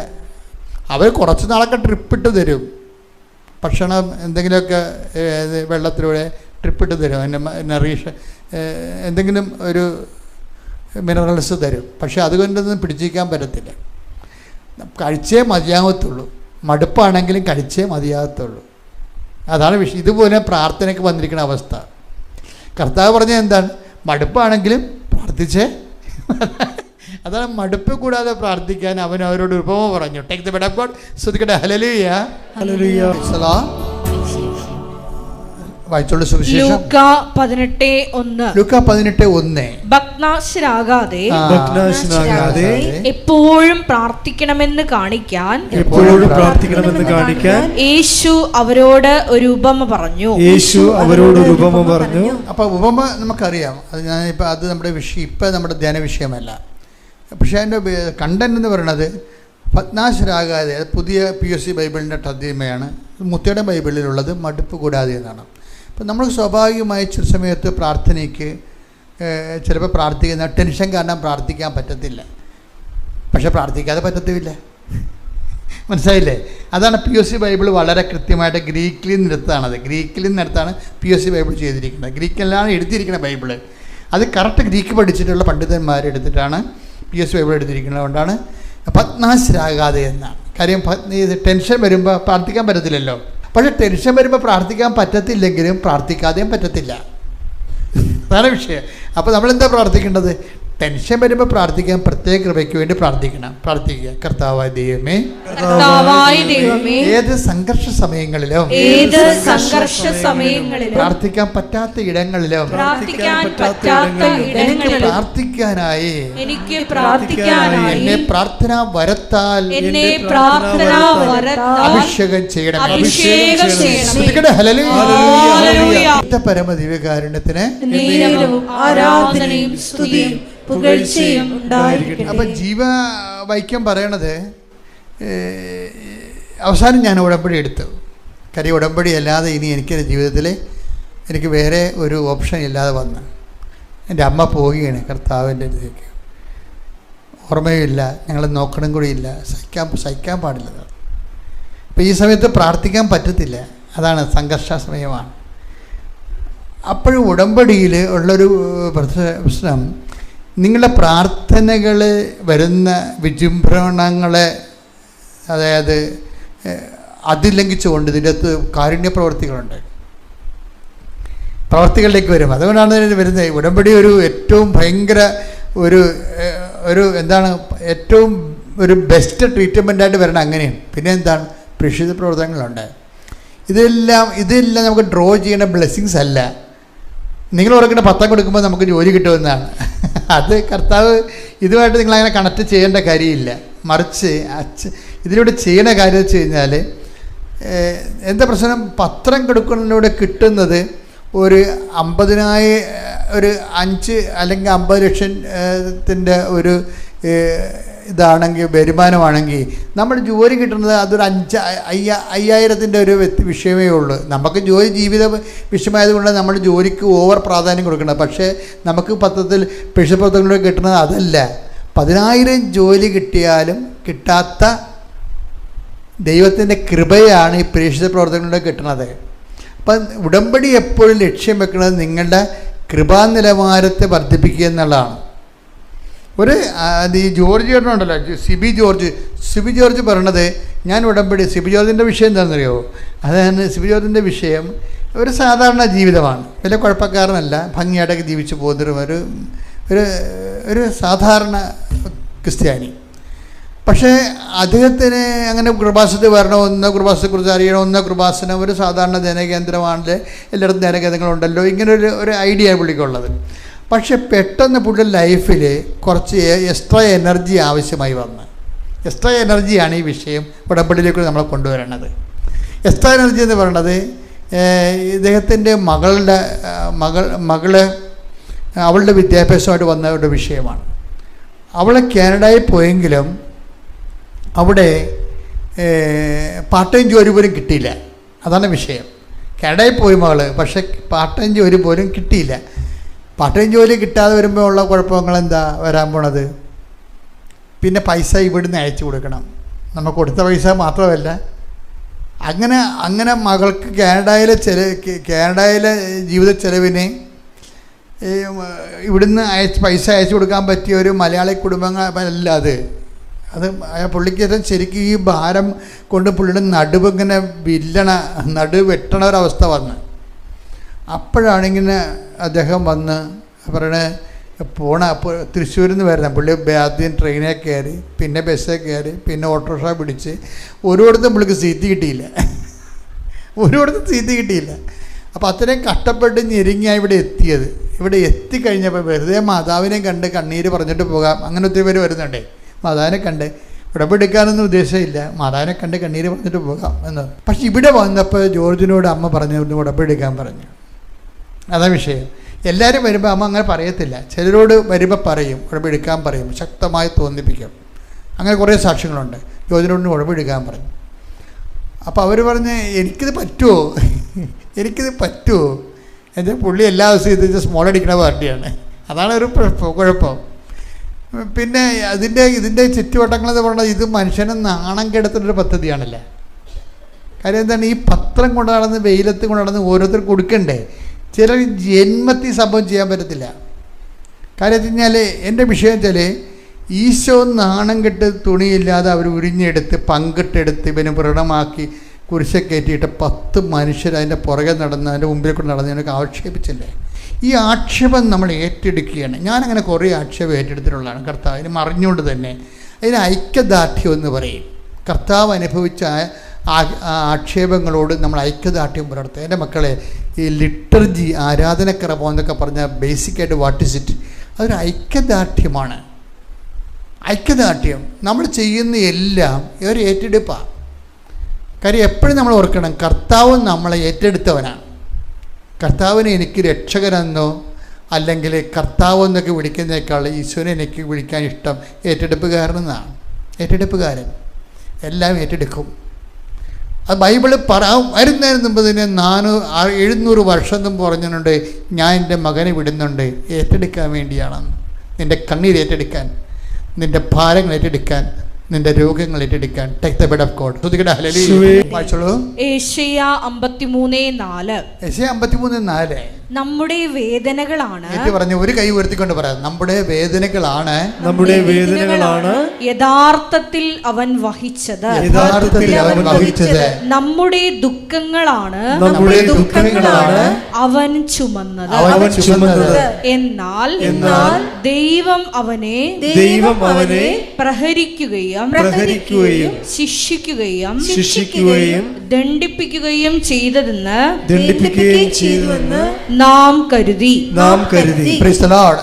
അവർ കുറച്ച് നാളൊക്കെ ട്രിപ്പിട്ട് തരും, ഭക്ഷണം എന്തെങ്കിലുമൊക്കെ വെള്ളത്തിലൂടെ ട്രിപ്പിട്ട് തരും, എന്തെങ്കിലും ഒരു മിനറൽസ് തരും. പക്ഷേ അതുകൊണ്ടൊന്നും പിടിച്ചിരിക്കാൻ പറ്റത്തില്ല. കഴിച്ചേ മതിയാകത്തുള്ളൂ. മടുപ്പാണെങ്കിലും കഴിച്ചേ മതിയാകത്തുള്ളൂ. അതാണ് വിഷയം. ഇതുപോലെ പ്രാർത്ഥനയ്ക്ക് വന്നിരിക്കുന്ന അവസ്ഥ. കർത്താവ് പറഞ്ഞത് എന്താണ്? മടുപ്പാണെങ്കിലും പ്രാർത്ഥിച്ചേ. അതാണ് മടുപ്പ് കൂടാതെ പ്രാർത്ഥിക്കാൻ അവൻ അവരോട് ഉപമ പറഞ്ഞു. Take the bed of God. ശ്രദ്ധിക്കട്ടെ. ഹല്ലേലൂയ, ഹല്ലേലൂയ. വായിച്ചോളൂ സുവിശേഷം. ലൂക്കാ 18:1. ഭഗ്നാശരാകാതെ എപ്പോഴും പ്രാർത്ഥിക്കണമെന്ന് കാണിക്കാൻ യേശു അവരോട് ഒരു ഉപമ പറഞ്ഞു. അപ്പോൾ ഉപമ നമുക്കറിയാം. അത് ഞാനിപ്പോൾ അത് നമ്മുടെ വിഷയം, ഇപ്പം നമ്മുടെ ധ്യാന വിഷയമല്ല. പക്ഷേ അതിൻ്റെ കണ്ടന്റ് എന്ന് പറയുന്നത് ഭഗ്നാശരാകാതെ, പുതിയ PSC ബൈബിളിൻ്റെ തർജ്ജിമയാണ്. മുത്തയുടെ ബൈബിളിലുള്ളത് മടുപ്പ് കൂടാതെ എന്നാണ്. അപ്പം നമ്മൾ സ്വാഭാവികമായി ചില സമയത്ത് പ്രാർത്ഥനയ്ക്ക് ചിലപ്പോൾ പ്രാർത്ഥിക്കുന്ന ടെൻഷൻ കാരണം പ്രാർത്ഥിക്കാൻ പറ്റത്തില്ല. പക്ഷെ പ്രാർത്ഥിക്കാതെ പറ്റത്തുമില്ല. മനസ്സിലായില്ലേ? അതാണ് PSC ബൈബിൾ വളരെ കൃത്യമായിട്ട് ഗ്രീക്കിൽ നിന്നെടുത്താണ് PSC ബൈബിൾ ചെയ്തിരിക്കുന്നത്. ഗ്രീക്കിലാണ് എഴുതിയിരിക്കുന്ന ബൈബിള്. അത് കറക്റ്റ് ഗ്രീക്ക് പഠിച്ചിട്ടുള്ള പണ്ഡിതന്മാരെടുത്തിട്ടാണ് PSC ബൈബിൾ എടുത്തിരിക്കുന്നത്. കൊണ്ടാണ് ഭഗ്നാശരാകാതെ എന്നാണ്. കാര്യം ടെൻഷൻ വരുമ്പോൾ പ്രാർത്ഥിക്കാൻ പറ്റത്തില്ലല്ലോ. പക്ഷേ ടെൻഷൻ വരുമ്പോൾ പ്രാർത്ഥിക്കാൻ പറ്റത്തില്ലെങ്കിലും പ്രാർത്ഥിക്കാതെയും പറ്റത്തില്ല. അതാണ് വിഷയം. അപ്പോൾ നമ്മളെന്താ പ്രാർത്ഥിക്കേണ്ടത്? ടെൻഷൻ വരുമ്പോൾ പ്രാർത്ഥിക്കാൻ പ്രത്യേക കൃപയ്ക്ക് വേണ്ടി പ്രാർത്ഥിക്കുക. കർത്താവായ ദൈവമേ, ഏത് സംഘർഷ സമയങ്ങളിലും പ്രാർത്ഥിക്കാൻ പറ്റാത്ത ഇടങ്ങളിലും പ്രാർത്ഥിക്കാനായി എന്നെ പ്രാർത്ഥനാ വരത്താൽ അഭിഷേകം ചെയ്യണം. പരമദിവ്യകാരുണ്യത്തിന് അപ്പം ജീവവൈക്യം പറയണത് അവസാനം ഞാൻ ഉടമ്പടി എടുത്തു. കാര്യം ഉടമ്പടി അല്ലാതെ ഇനി എനിക്കെൻ്റെ ജീവിതത്തിൽ എനിക്ക് വേറെ ഒരു ഓപ്ഷൻ ഇല്ലാതെ വന്ന് എൻ്റെ അമ്മ പോവുകയാണ് കർത്താവിൻ്റെ ഇതിലേക്ക്. ഓർമ്മയുമില്ല, ഞങ്ങൾ നോക്കണം കൂടിയില്ല, സഹിക്കാൻ പാടില്ല. അപ്പോൾ ഈ സമയത്ത് പ്രാർത്ഥിക്കാൻ പറ്റത്തില്ല. അതാണ് സംഘർഷ സമയമാണ്. അപ്പോഴും ഉടമ്പടിയിൽ ഉള്ളൊരു പ്രശ്നം, നിങ്ങളുടെ പ്രാർത്ഥനകൾ വരുന്ന വിജൃംഭണങ്ങളെ, അതായത് അതിലംഘിച്ചുകൊണ്ട് ഇതിൻ്റെ അകത്ത് കാരുണ്യ പ്രവർത്തികളിലേക്ക് വരും. അതുകൊണ്ടാണ് ഇതിന് വരുന്നത്. ഉടമ്പടി ഒരു ഏറ്റവും ഭയങ്കര ഒരു എന്താണ്, ഏറ്റവും ഒരു ബെസ്റ്റ് ട്രീറ്റ്മെൻറ്റായിട്ട് വരണം. അങ്ങനെയും പിന്നെ എന്താണ്, പ്രേക്ഷിത പ്രവർത്തനങ്ങളുണ്ട്. ഇതെല്ലാം നമുക്ക് ഡ്രോ ചെയ്യുന്ന ബ്ലെസ്സിങ്സ് അല്ല. നിങ്ങൾ ഓർക്കേണ്ട 10 കൊടുക്കുമ്പോൾ നമുക്ക് ജോലി കിട്ടുമെന്നാണ്. അത് കർത്താവ് ഇതുമായിട്ട് നിങ്ങളങ്ങനെ കണക്ട് ചെയ്യേണ്ട കാര്യമില്ല. മറിച്ച് ഇതിലൂടെ ചെയ്യേണ്ട കാര്യം വെച്ച് കഴിഞ്ഞാൽ എന്താ പ്രശ്നം, പത്രം കൊടുക്കുന്നതിലൂടെ കിട്ടുന്നത് ഒരു 5 അല്ലെങ്കിൽ 50 ലക്ഷത്തിൻ്റെ ഒരു ഇതാണെങ്കിൽ, വരുമാനമാണെങ്കിൽ നമ്മൾ ജോലി കിട്ടുന്നത് അതൊരു 5,000-ൻ്റെ ഒരു വിഷയമേ ഉള്ളൂ. നമുക്ക് ജോലി ജീവിത വിഷയമായതുകൊണ്ട് നമ്മൾ ജോലിക്ക് ഓവർ പ്രാധാന്യം കൊടുക്കണം. പക്ഷേ നമുക്ക് പത്രത്തിൽ പ്രേക്ഷിതപ്രവർത്തനങ്ങൾ കിട്ടുന്നത് അതല്ല. 10,000 ജോലി കിട്ടിയാലും കിട്ടാത്ത ദൈവത്തിൻ്റെ കൃപയാണ് ഈ പ്രേക്ഷിത പ്രവർത്തനങ്ങളിലൂടെ കിട്ടുന്നത്. അപ്പം ഉടമ്പടി എപ്പോഴും ലക്ഷ്യം വെക്കുന്നത് നിങ്ങളുടെ കൃപാനിലവാരത്തെ വർദ്ധിപ്പിക്കുക എന്നുള്ളതാണ്. ഈ ജോർജ് ചേട്ടനുണ്ടല്ലോ, സിബി ജോർജ് പറയണത്, ഞാൻ ഉടമ്പടി, സിബി ജോർജിൻ്റെ വിഷയം എന്താണെന്നറിയോ? അതാണ് സിബി ജോർജിൻ്റെ വിഷയം. ഒരു സാധാരണ ജീവിതമാണ്, വലിയ കുഴപ്പക്കാരനല്ല, ഭംഗിയായിട്ടൊക്കെ ജീവിച്ചു പോകുന്നൊരു ഒരു സാധാരണ ക്രിസ്ത്യാനി. പക്ഷേ അദ്ദേഹത്തിന് അങ്ങനെ കൃപാസനത്തിൽ വരണമെന്നോ കൃപാസനത്തെക്കുറിച്ച് അറിയണമെന്നോ, കൃപാസനം ഒരു സാധാരണ ധ്യാനകേന്ദ്രമാണല്ലേ, എല്ലായിടത്തും ധ്യാനകേന്ദ്രങ്ങളുണ്ടല്ലോ, ഇങ്ങനൊരു ഐഡിയ പുള്ളിക്കുള്ളത്. പക്ഷെ പെട്ടെന്ന് പുള്ളി ലൈഫിൽ കുറച്ച് എക്സ്ട്രാ എനർജി ആവശ്യമായി വന്ന്, എക്സ്ട്രാ എനർജിയാണ് ഈ വിഷയം ഉടമ്പടിയിലേക്ക് നമ്മളെ കൊണ്ടുവരേണ്ടത്. എക്സ്ട്രാ എനർജി എന്ന് പറയുന്നത് ഇദ്ദേഹത്തിൻ്റെ മകള് അവളുടെ വിദ്യാഭ്യാസമായിട്ട് വന്ന ഒരു വിഷയമാണ്. അവൾ കാനഡയിൽ പോയെങ്കിലും അവിടെ പാർട്ട് ടൈം ജോലി പോലും കിട്ടിയില്ല. അതാണ് വിഷയം. കാനഡയിൽ പോയി മകൾ, പക്ഷേ പാർട്ട് ടൈം ജോലി പോലും കിട്ടിയില്ല. പാർട്ട് ടൈം ജോലി കിട്ടാതെ വരുമ്പോൾ ഉള്ള കുഴപ്പങ്ങൾ എന്താ വരാൻ പോണത്? പിന്നെ പൈസ ഇവിടുന്ന് അയച്ചു കൊടുക്കണം. നമുക്ക് കൊടുത്ത പൈസ മാത്രമല്ല, അങ്ങനെ മകൾക്ക് കാനഡയിലെ ജീവിത ചെലവിന് ഇവിടുന്ന് പൈസ അയച്ചു കൊടുക്കാൻ പറ്റിയ ഒരു മലയാളി കുടുംബങ്ങളല്ല അത് പുള്ളിക്ക് ശരിക്കും ഈ ഭാരം കൊണ്ട് പുള്ളിയുടെ നടുവിങ്ങനെ വെട്ടണ ഒരവസ്ഥ വന്ന്. അപ്പോഴാണിങ്ങനെ അദ്ദേഹം വന്ന് പറയണേ അപ്പോൾ തൃശ്ശൂരിൽ നിന്ന് വരുന്നത്. പുള്ളി ആദ്യം ട്രെയിനിൽ കയറി, പിന്നെ ബസ്സിൽ കയറി, പിന്നെ ഓട്ടോറിക്ഷ പിടിച്ച്, ഒരിടത്തും പുള്ളിക്ക് സീറ്റ് കിട്ടിയില്ല. അപ്പോൾ അത്രയും കഷ്ടപ്പെട്ട് ഞെരുങ്ങിയാണ് ഇവിടെ എത്തിയത്. ഇവിടെ എത്തിക്കഴിഞ്ഞപ്പോൾ വെറുതെ മാതാവിനെ കണ്ട് കണ്ണീര് പറഞ്ഞിട്ട് പോകാം, അങ്ങനെ ഒത്തിരി പേര് വരുന്നുണ്ടേ. മാതാവിനെ കണ്ട് ഉടമ്പെടുക്കാനൊന്നും ഉദ്ദേശമില്ല, മാതാവിനെ കണ്ട് കണ്ണീര് പറഞ്ഞിട്ട് പോകാം എന്ന്. പക്ഷെ ഇവിടെ വന്നപ്പോൾ ജോർജിനോട് അമ്മ പറഞ്ഞു ഉടമ്പെടുക്കാൻ പറഞ്ഞു. അതാ വിഷയം. എല്ലാവരും വരുമ്പോൾ അമ്മ അങ്ങനെ പറയത്തില്ല, ചിലരോട് വരുമ്പോൾ പറയും, ഉടമ്പെടുക്കാൻ പറയും, ശക്തമായി തോന്നിപ്പിക്കും. അങ്ങനെ കുറേ സാക്ഷ്യങ്ങളുണ്ട്. ജോർജിനോട് ഉടമ്പെടുക്കാൻ പറഞ്ഞു. അപ്പോൾ അവർ പറഞ്ഞ് എനിക്കിത് പറ്റുമോ എന്താ? പുള്ളി എല്ലാ ദിവസവും ഇത് സ്മോൾ അടിക്കുന്ന പാർട്ടിയാണ്. അതാണ് ഒരു കുഴപ്പം. പിന്നെ ഇതിൻ്റെ ചുറ്റുവട്ടങ്ങളെന്ന് പറഞ്ഞാൽ ഇത് മനുഷ്യനെ നാണം കെടുത്തുന്നൊരു പദ്ധതിയാണല്ലേ. കാര്യം എന്താണ്? ഈ പത്രം കൊണ്ട് നടന്ന്, വെയിലത്ത് കൊണ്ട് നടന്ന് ഓരോരുത്തർ കൊടുക്കണ്ടേ. ചിലർ ജന്മത്തിൽ സംഭവം ചെയ്യാൻ പറ്റത്തില്ല. കാര്യം വെച്ച് കഴിഞ്ഞാൽ എൻ്റെ വിഷയം വെച്ചാൽ ഈശോ നാണം കെട്ട് തുണിയില്ലാതെ അവർ ഉരിഞ്ഞെടുത്ത് പങ്കിട്ടെടുത്ത് ഇവന് വ്രണമാക്കി കുരിശെ കയറ്റിയിട്ട് 10 മനുഷ്യർ അതിൻ്റെ പുറകെ നടന്ന് അതിൻ്റെ മുമ്പിൽ കൂടെ നടന്ന് എനിക്ക് ആക്ഷേപിച്ചില്ലേ. ഈ ആക്ഷേപം നമ്മൾ ഏറ്റെടുക്കുകയാണ്. ഞാനങ്ങനെ കുറേ ആക്ഷേപം ഏറ്റെടുത്തിട്ടുള്ളതാണ് കർത്താവിന് മറിഞ്ഞുകൊണ്ട് തന്നെ. അതിന് ഐക്യദാർഢ്യം എന്ന് പറയും. കർത്താവ് അനുഭവിച്ച ആക്ഷേപങ്ങളോട് നമ്മൾ ഐക്യദാർഢ്യം പുലർത്തുക. എൻ്റെ മക്കളെ, ഈ ലിറ്റർജി, ആരാധനക്രമം എന്നൊക്കെ പറഞ്ഞാൽ ബേസിക്കായിട്ട് വാട്ട് ഇസ് ഇറ്റ്? അതൊരു ഐക്യദാർഢ്യമാണ്. ഐക്യദാർഢ്യം നമ്മൾ ചെയ്യുന്ന എല്ലാം ഒരു ഏറ്റെടുപ്പാണ്. കാര്യം എപ്പോഴും നമ്മൾ ഓർക്കണം, കർത്താവ് നമ്മളെ ഏറ്റെടുത്തവനാണ്. കർത്താവിനെ എനിക്ക് രക്ഷകനെന്നോ അല്ലെങ്കിൽ കർത്താവ് എന്നൊക്കെ വിളിക്കുന്നതിനേക്കാൾ ഈശോനെ എനിക്ക് വിളിക്കാൻ ഇഷ്ടം ഏറ്റെടുപ്പുകാരനെന്നാണ്. ഏറ്റെടുപ്പുകാരൻ എല്ലാം ഏറ്റെടുക്കും. അത് ബൈബിള് വരുന്നതിന് മുമ്പ് തന്നെ 700 വർഷം മുമ്പ് പറഞ്ഞിട്ടുണ്ട്, ഞാൻ എൻ്റെ മകനെ വിടുന്നുണ്ട് ഏറ്റെടുക്കാൻ വേണ്ടിയാണെന്ന്. നിൻ്റെ കണ്ണീർ ഏറ്റെടുക്കാൻ, നിൻ്റെ ഭാരങ്ങൾ ഏറ്റെടുക്കാൻ, നിന്റെ രോഗങ്ങൾ ഏറ്റെടുക്കാൻ. Take the bed of God. യെശയ്യാ 53:4 നമ്മുടെ വേദനകളാണ്, പറഞ്ഞു ഒരു കൈ ഉയർത്തിക്കൊണ്ട് പറയാം, നമ്മുടെ വേദനകളാണ് യഥാർത്ഥത്തിൽ അവൻ വഹിച്ചത്, നമ്മുടെ ദുഃഖങ്ങളാണ് അവൻ ചുമന്നത്. എന്നാൽ ദൈവം അവനെ പ്രഹരിക്കുകയും ശിക്ഷിക്കുകയും ദണ്ഡിപ്പിക്കുകയും ചെയ്തതെന്ന് നാം കരുതി.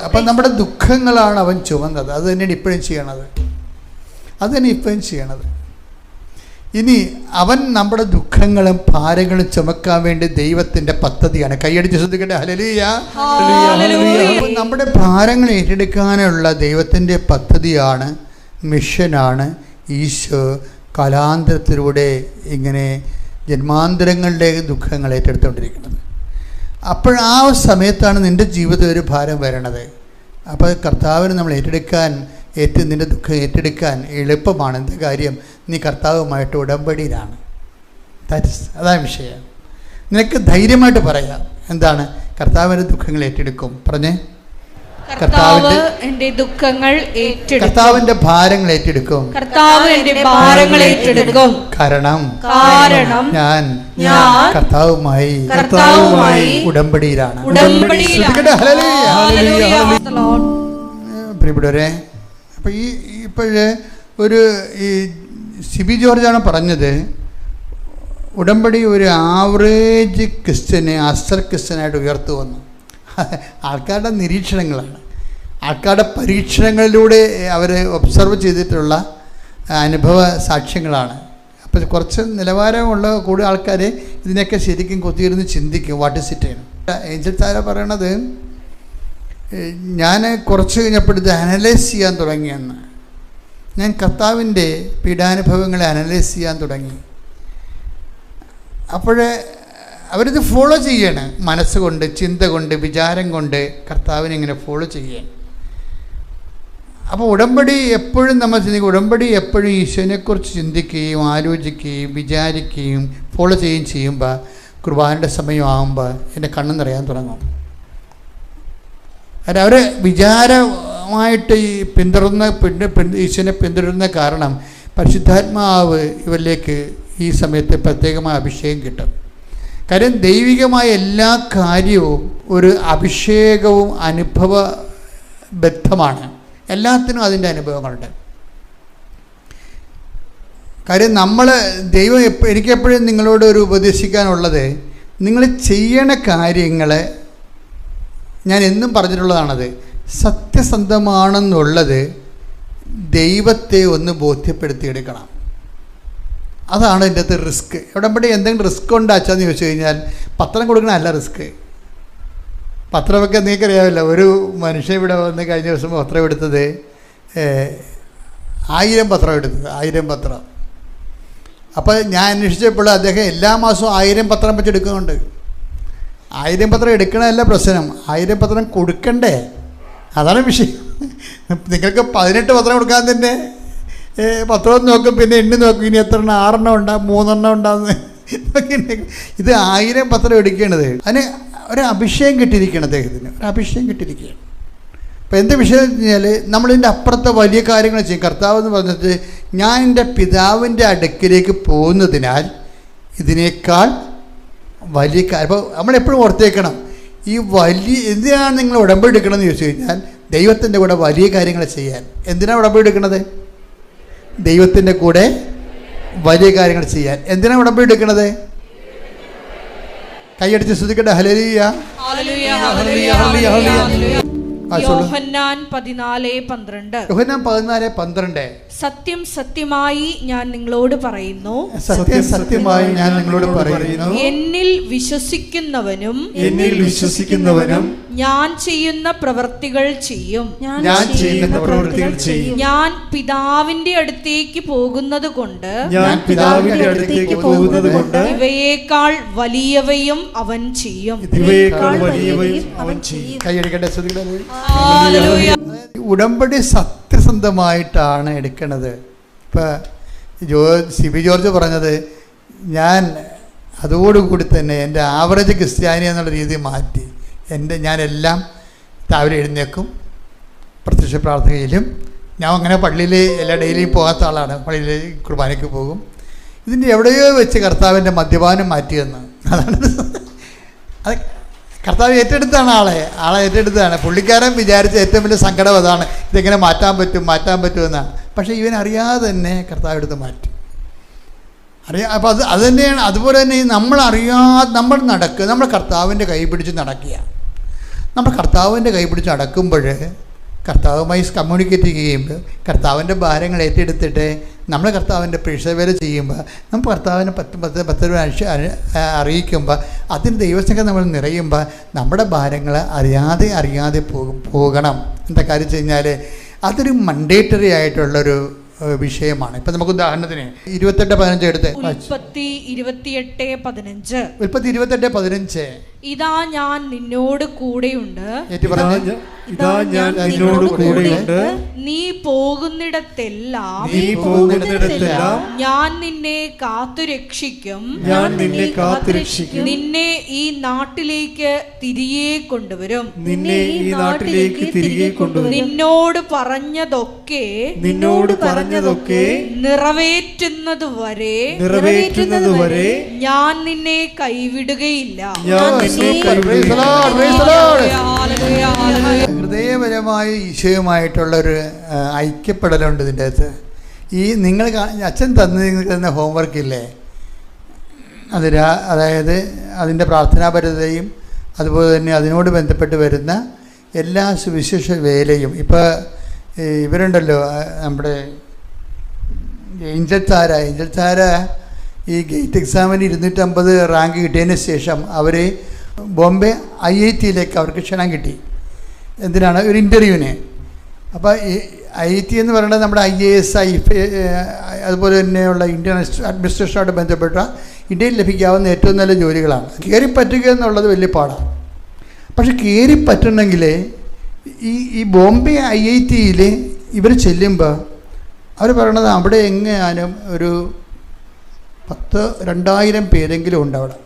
അപ്പം നമ്മുടെ ദുഃഖങ്ങളാണ് അവൻ ചുമന്നത്. അത് തന്നെയാണ് ഇപ്പോഴും ചെയ്യണത്. ഇനി അവൻ നമ്മുടെ ദുഃഖങ്ങളും ഭാരങ്ങളും ചുമക്കാൻ വേണ്ടി ദൈവത്തിൻ്റെ പദ്ധതിയാണ്. കൈയടിച്ച് ശ്രദ്ധിക്കട്ടെ. ഹല്ലേലൂയ. നമ്മുടെ ഭാരങ്ങൾ ഏറ്റെടുക്കാനുള്ള ദൈവത്തിൻ്റെ പദ്ധതിയാണ്, മിഷനാണ്. ഈശോ കാലാന്തരത്തിലൂടെ ഇങ്ങനെ ജന്മാന്തരങ്ങളുടെ ദുഃഖങ്ങൾ ഏറ്റെടുത്തുകൊണ്ടിരിക്കുന്നത്. അപ്പോൾ ആ സമയത്താണ് നിൻ്റെ ജീവിതം ഒരു ഭാരം വരണത്. അപ്പോൾ കർത്താവിന് നമ്മൾ ഏറ്റെടുക്കാൻ നിൻ്റെ ദുഃഖം ഏറ്റെടുക്കാൻ എളുപ്പമാണ്. എന്താ കാര്യം? നീ കർത്താവുമായിട്ട് ഉടമ്പടിയിലാണ്. അതാണ് വിഷയം. നിനക്ക് ധൈര്യമായിട്ട് പറയാം. എന്താണ്? കർത്താവിൻ്റെ ദുഃഖങ്ങൾ ഏറ്റെടുക്കും. പറഞ്ഞേ, കർത്താവ് എൻ്റെ ദുഃഖങ്ങൾ ഏറ്റെടുക്കും. കർത്താവിൻ്റെ ഭാരങ്ങൾ ഏറ്റെടുക്കും. കർത്താവ് എൻ്റെ ഭാരങ്ങൾ ഏറ്റെടുക്കും. കാരണം ഞാൻ കർത്താവുമായി ഉടമ്പടിയിലാണ്. പ്രിയപ്പെട്ടവരെ, അപ്പം ഇപ്പോഴ് ഈ സിബി ജോർജാണ് പറഞ്ഞത്, ഉടമ്പടി ഒരു ആവറേജ് ക്രിസ്ത്യനെ അസൽ ക്രിസ്ത്യനായിട്ട് ഉയർത്തു വന്നു. ആൾക്കാരുടെ നിരീക്ഷണങ്ങളാണ്, ആൾക്കാരുടെ പരീക്ഷണങ്ങളിലൂടെ അവർ ഒബ്സർവ് ചെയ്തിട്ടുള്ള അനുഭവ സാക്ഷ്യങ്ങളാണ്. അപ്പോൾ കുറച്ച് നിലവാരമുള്ള കൂടുതൽ ആൾക്കാർ ഇതിനൊക്കെ ശരിക്കും കൊത്തിയിരുന്ന് ചിന്തിക്കും, വാട്ട് ഇസ് ഇറ്റ്. ഏഞ്ചൽ താര പറയണത്, ഞാൻ കുറച്ച് കഴിഞ്ഞപ്പോഴത്തെ അനലൈസ് ചെയ്യാൻ തുടങ്ങിയെന്ന്. ഞാൻ കർത്താവിൻ്റെ പീഡാനുഭവങ്ങളെ അനലൈസ് ചെയ്യാൻ തുടങ്ങി. അപ്പോഴേ അവരിത് ഫോളോ ചെയ്യണം, മനസ്സുകൊണ്ട്, ചിന്ത കൊണ്ട്, വിചാരം കൊണ്ട് കർത്താവിനെ ഇങ്ങനെ ഫോളോ ചെയ്യാൻ. അപ്പോൾ ഉടമ്പടി എപ്പോഴും നമ്മൾ ചിന്തിക്കും, ഉടമ്പടി എപ്പോഴും ഈശോനെക്കുറിച്ച് ചിന്തിക്കുകയും ആലോചിക്കുകയും വിചാരിക്കുകയും ഫോളോ ചെയ്യുകയും ചെയ്യുമ്പോൾ കുർബാനയുടെ സമയമാകുമ്പോൾ എൻ്റെ കണ്ണ് നിറയാൻ തുടങ്ങും. കാരണം അവർ വിചാരമായിട്ട് ഈ ഈശോനെ പിന്തുടരുന്ന കാരണം പരിശുദ്ധാത്മാവ് ഇവരിലേക്ക് ഈ സമയത്ത് പ്രത്യേകമായ അഭിഷേകം കിട്ടും. കാര്യം ദൈവികമായ എല്ലാ കാര്യവും ഒരു അഭിഷേകവും അനുഭവബദ്ധമാണ്. എല്ലാത്തിനും അതിൻ്റെ അനുഭവങ്ങളുണ്ട്. കാര്യം ദൈവം എനിക്കെപ്പോഴും നിങ്ങളോട് ഒരു ഉപദേശിക്കാനുള്ളത്, നിങ്ങൾ ചെയ്യണ കാര്യങ്ങൾ ഞാൻ എന്നും പറഞ്ഞിട്ടുള്ളതാണത്, സത്യസന്ധമാണെന്നുള്ളത് ദൈവത്തെ ഒന്ന് ബോധ്യപ്പെടുത്തിയെടുക്കണം. അതാണ് ഇതിൻ്റെ അകത്ത് റിസ്ക്. ഉടമ്പടി എന്തെങ്കിലും റിസ്ക് ഉണ്ടാച്ചാന്ന് ചോദിച്ചു കഴിഞ്ഞാൽ പത്രം കൊടുക്കണമല്ല റിസ്ക്. പത്രമൊക്കെ നിങ്ങൾക്കറിയാമല്ലോ, ഒരു മനുഷ്യൻ ഇവിടെ വന്ന് കഴിഞ്ഞ ദിവസം പത്രം എടുത്തത് 1000 പത്രം എടുത്തത്, 1000 പത്രം. അപ്പോൾ ഞാൻ അന്വേഷിച്ചപ്പോൾ അദ്ദേഹം എല്ലാ മാസവും 1000 പത്രം വെച്ച് എടുക്കുന്നുണ്ട്. 1000 പത്രം എടുക്കണമല്ല പ്രശ്നം, 1000 പത്രം കൊടുക്കണ്ടേ, അതാണ് വിഷയം. നിങ്ങൾക്ക് 18 പത്രം കൊടുക്കാൻ തന്നെ പത്രം നോക്കും, പിന്നെ എണ്ണി നോക്കും, ഇനി എത്ര എണ്ണം, 6 എണ്ണം ഉണ്ടാകും, 3 എണ്ണം ഉണ്ടാകുന്നത്. ഇത് 1000 പത്രം എടുക്കേണ്ടത്. അതിന് ഒരു അഭിഷേകം കിട്ടിയിരിക്കണം, അദ്ദേഹത്തിന് ഒരു അഭിഷേകം കിട്ടിയിരിക്കുകയാണ്. അപ്പോൾ എന്താ വിഷയം എന്ന് വെച്ച് കഴിഞ്ഞാൽ, നമ്മളിതിൻ്റെ അപ്പുറത്തെ വലിയ കാര്യങ്ങൾ ചെയ്യും. കർത്താവ് എന്ന് പറഞ്ഞിട്ട്, ഞാൻ എൻ്റെ പിതാവിൻ്റെ അടുക്കിലേക്ക് പോകുന്നതിനാൽ ഇതിനേക്കാൾ വലിയ കാര്യം. അപ്പോൾ നമ്മളെപ്പോഴും ഓർത്തേക്കണം, ഈ എന്തിനാണ് നിങ്ങൾ ഉടമ്പടി എടുക്കണമെന്ന് ചോദിച്ചു കഴിഞ്ഞാൽ, ദൈവത്തിൻ്റെ കൂടെ വലിയ കാര്യങ്ങൾ ചെയ്യാൻ. എന്തിനാണ് ഉടമ്പടി എടുക്കുന്നത്? ദൈവത്തിൻ്റെ കൂടെ വലിയ കാര്യങ്ങൾ ചെയ്യാൻ. എന്തിനാണ് ഉടമ്പടി എടുക്കുന്നത്? കൈയടിച്ച് ശ്രദ്ധിക്കട്ടെ. ഹല്ലേലൂയ. യോഹന്നാൻ 14:12. സത്യം സത്യമായി ഞാൻ നിങ്ങളോട് പറയുന്നു, സത്യം സത്യമായി ഞാൻ നിങ്ങളോട് പറയുന്നു, എന്നിൽ വിശ്വസിക്കുന്നവനും ഞാൻ ചെയ്യുന്ന പ്രവൃത്തികൾ ചെയ്യും. ഞാൻ പിതാവിന്റെ അടുത്തേക്ക് പോകുന്നത് കൊണ്ട് ഇവയേക്കാൾ വലിയവയും അവൻ ചെയ്യും. ഉടമ്പടി സത്യസന്ധമായിട്ടാണ് എടുക്കുന്നത്. ഇപ്പം സിബി ജോർജ് പറഞ്ഞത്, ഞാൻ അതോടുകൂടി തന്നെ എൻ്റെ ആവറേജ് ക്രിസ്ത്യാനി എന്നുള്ള രീതി മാറ്റി. ഞാനെല്ലാം രാവിലെ എഴുന്നേക്കും, പ്രത്യക്ഷ പ്രാർത്ഥനയിലും ഞാൻ അങ്ങനെ പള്ളിയിൽ എല്ലാ ഡെയിലിയും പോകാത്ത ആളാണ്, പള്ളിയിൽ കുർബാനയ്ക്ക് പോകും. ഇതിൻ്റെ എവിടെയോ വെച്ച് കർത്താവിൻ്റെ മദ്യപാനം മാറ്റിയെന്ന്. അതാണ് അത് കർത്താവ് ഏറ്റെടുത്താണ്, ആളെ ഏറ്റെടുത്താണ്. പുള്ളിക്കാരൻ വിചാരിച്ച ഏറ്റവും വലിയ സങ്കടം അതാണ്, ഇതെങ്ങനെ മാറ്റാൻ പറ്റുമെന്നാണ്. പക്ഷേ ഇവൻ അറിയാതെ തന്നെ കർത്താവ് എടുത്ത് മാറ്റി. അപ്പോൾ അത് തന്നെയാണ്. അതുപോലെ തന്നെ നമ്മൾ കർത്താവിൻ്റെ കൈ പിടിച്ച് നടക്കുക. നമ്മൾ കർത്താവിൻ്റെ കൈ പിടിച്ച് നടക്കുമ്പോൾ കർത്താവുമായി കമ്മ്യൂണിക്കേറ്റ് ചെയ്യുമ്പോൾ, കർത്താവിൻ്റെ ഭാരങ്ങൾ ഏറ്റെടുത്തിട്ട് നമ്മൾ കർത്താവിൻ്റെ പ്രേക്ഷകവേല ചെയ്യുമ്പോൾ, നമ്മൾ കർത്താവിനെ 10 രൂപ അറിയിക്കുമ്പോൾ, അതിന് ദൈവസ്നേഹം നമ്മൾ നിറയുമ്പോൾ നമ്മുടെ ഭാരങ്ങൾ അറിയാതെ പോകണം. എന്താ കാര്യം വെച്ച് കഴിഞ്ഞാൽ അതൊരു മണ്ടേറ്ററി ആയിട്ടുള്ളൊരു വിഷയമാണ്. ഇപ്പം നമുക്ക് ഉദാഹരണത്തിന് 28:15 എടുത്ത്, ഉൽപ്പത്തി 28:15. ഉൽപ്പത്തി 28:15. ഇതാ ഞാൻ നിന്നോട് കൂടെയുണ്ട്, ഇതാ ഞാൻ നിന്നോട് കൂടെയുണ്ട്. നീ പോകുന്നിടത്തെല്ലാം ഞാൻ നിന്നെ കാത്തുരക്ഷിക്കും. നിന്നെ ഈ നാട്ടിലേക്ക് തിരികെ കൊണ്ടുവരും. നിന്നോട് പറഞ്ഞതൊക്കെ നിറവേറ്റുന്നതുവരെ ഞാൻ നിന്നെ കൈവിടുകയില്ല. ഹൃദയപരമായി ഈശോയുമായിട്ടുള്ളൊരു ഐക്യപ്പെടലുണ്ട് ഇതിൻ്റെ അകത്ത്. ഈ നിങ്ങൾ അച്ഛൻ നിങ്ങൾക്ക് തന്ന ഹോംവർക്കില്ലേ, അതായത് അതിൻ്റെ പ്രാർത്ഥനാപരതയും അതുപോലെ തന്നെ അതിനോട് ബന്ധപ്പെട്ട് വരുന്ന എല്ലാ സുവിശേഷ വേലയും. ഇപ്പോൾ ഇവരുണ്ടല്ലോ, നമ്മുടെ ഏഞ്ചൽ താര ഈ ഗേറ്റ് എക്സാമിന് 250 റാങ്ക് കിട്ടിയതിന് ശേഷം അവർ ബോംബെ IIT അവർക്ക് ക്ഷണം കിട്ടി. എന്തിനാണ്? ഒരു ഇൻ്റർവ്യൂവിന്. അപ്പോൾ ഈ IIT എന്ന് പറയുന്നത് നമ്മുടെ IAS, അതുപോലെ തന്നെയുള്ള ഇന്ത്യൻ അഡ്മിനിസ്ട്രേഷനുമായിട്ട് ബന്ധപ്പെട്ട ഇന്ത്യയിൽ ലഭിക്കാവുന്ന ഏറ്റവും നല്ല ജോലികളാണ്. കയറിപ്പറ്റുക എന്നുള്ളത് വലിയ പാടാണ്. പക്ഷെ കയറിപ്പറ്റണമെങ്കിൽ ഈ ബോംബെ IIT ഇവർ ചെല്ലുമ്പോൾ അവർ പറയണത് അവിടെ എങ്ങനെയാലും ഒരു 2000 പേരെങ്കിലും ഉണ്ട് അവിടെ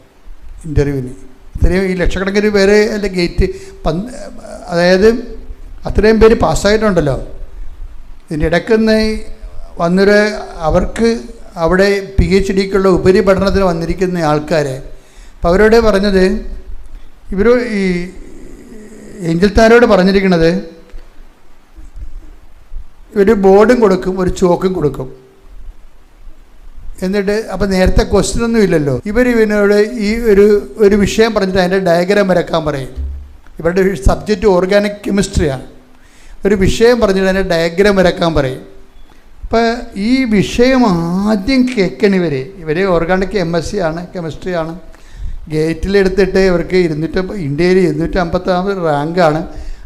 ഇൻ്റർവ്യൂവിന്. ഇത്രയും ഈ ലക്ഷക്കണക്കിന് പേര് അല്ല ഗേറ്റ്, അതായത് അത്രയും പേര് പാസ്സായിട്ടുണ്ടല്ലോ. ഇതിൻ്റെ ഇടയ്ക്കുന്ന് വന്നൊരു അവർക്ക് അവിടെ PhDക്കുള്ള ഉപരിപഠനത്തിന് വന്നിരിക്കുന്ന ആൾക്കാരെ, അപ്പോൾ അവരോട് പറഞ്ഞത്, ഇവർ ഈ ഏഞ്ചൽ താരോട് പറഞ്ഞിരിക്കുന്നത്, ഒരു ബോർഡും കൊടുക്കും, ഒരു ചോക്കും കൊടുക്കും. എന്നിട്ട് അപ്പോൾ നേരത്തെ ക്വസ്റ്റ്യനൊന്നും ഇല്ലല്ലോ, ഇവനോട് ഈ ഒരു വിഷയം പറഞ്ഞിട്ട് അതിൻ്റെ ഡയഗ്രാം വരക്കാൻ പറയും. ഇവരുടെ സബ്ജക്റ്റ് ഓർഗാനിക് കെമിസ്ട്രിയാണ്. ഒരു വിഷയം പറഞ്ഞിട്ട് അതിൻ്റെ ഡയഗ്രാം വരക്കാൻ പറയും. അപ്പോൾ ഈ വിഷയം ആദ്യം കേൾക്കണം ഇവർ ഓർഗാനിക് MSc ആണ്, കെമിസ്ട്രിയാണ്. ഗേറ്റിലെടുത്തിട്ട് ഇവർക്ക് ഇന്ത്യയിൽ 250 റാങ്കാണ്.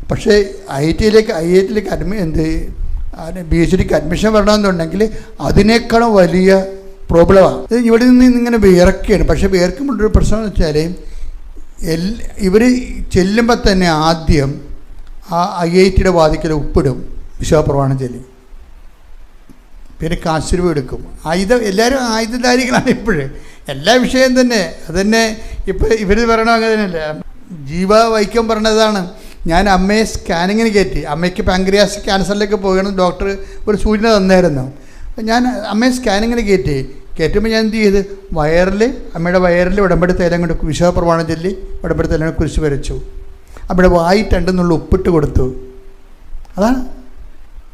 പക്ഷേ IITയിലേക്ക് PhDക്ക് അഡ്മിഷൻ വരണമെന്നുണ്ടെങ്കിൽ അതിനേക്കാളും വലിയ പ്രോബ്ലമാണ്. ഇവിടെ നിന്ന് ഇങ്ങനെ വിയർക്കുകയാണ്. പക്ഷേ വിയർക്കുമ്പോഴൊരു പ്രശ്നം എന്ന് വെച്ചാൽ ഇവർ ചെല്ലുമ്പോൾ തന്നെ ആദ്യം ആ IITയുടെ വാതിക്കൽ ഉപ്പിടും, വിശ്വാസപ്രമാണം ചൊല്ലി, പിന്നെ കാശുരൂപ എടുക്കും. എല്ലാവരും ആയുധധാരികളാണ് ഇപ്പോഴും, എല്ലാ വിഷയം തന്നെ. അതുതന്നെ ഇപ്പോൾ ഇവർ പറയണ അങ്ങനെ തന്നെയല്ലേ. ജീവ വൈക്കം പറഞ്ഞതാണ്, ഞാൻ അമ്മയെ സ്കാനിങ്ങിന് കയറ്റി, അമ്മയ്ക്ക് പാങ്ക്രിയാസ് ക്യാൻസറിലേക്ക് പോകണം, ഡോക്ടർ ഒരു സൂചന തന്നായിരുന്നു. ഞാൻ അമ്മയെ സ്കാനിങ്ങിന് കയറ്റുമ്പോൾ ഞാൻ എന്ത് ചെയ്ത്, അമ്മയുടെ വയറിൽ ഉടമ്പടി തൈലം കൊണ്ട് വിശ്വാസപ്രമാണം ചൊല്ലി ഉടമ്പടി തൈലം കുരിശ് വരച്ചു. അമ്മയുടെ വായി 2 ഉപ്പിട്ട് കൊടുത്തു. അതാണ്.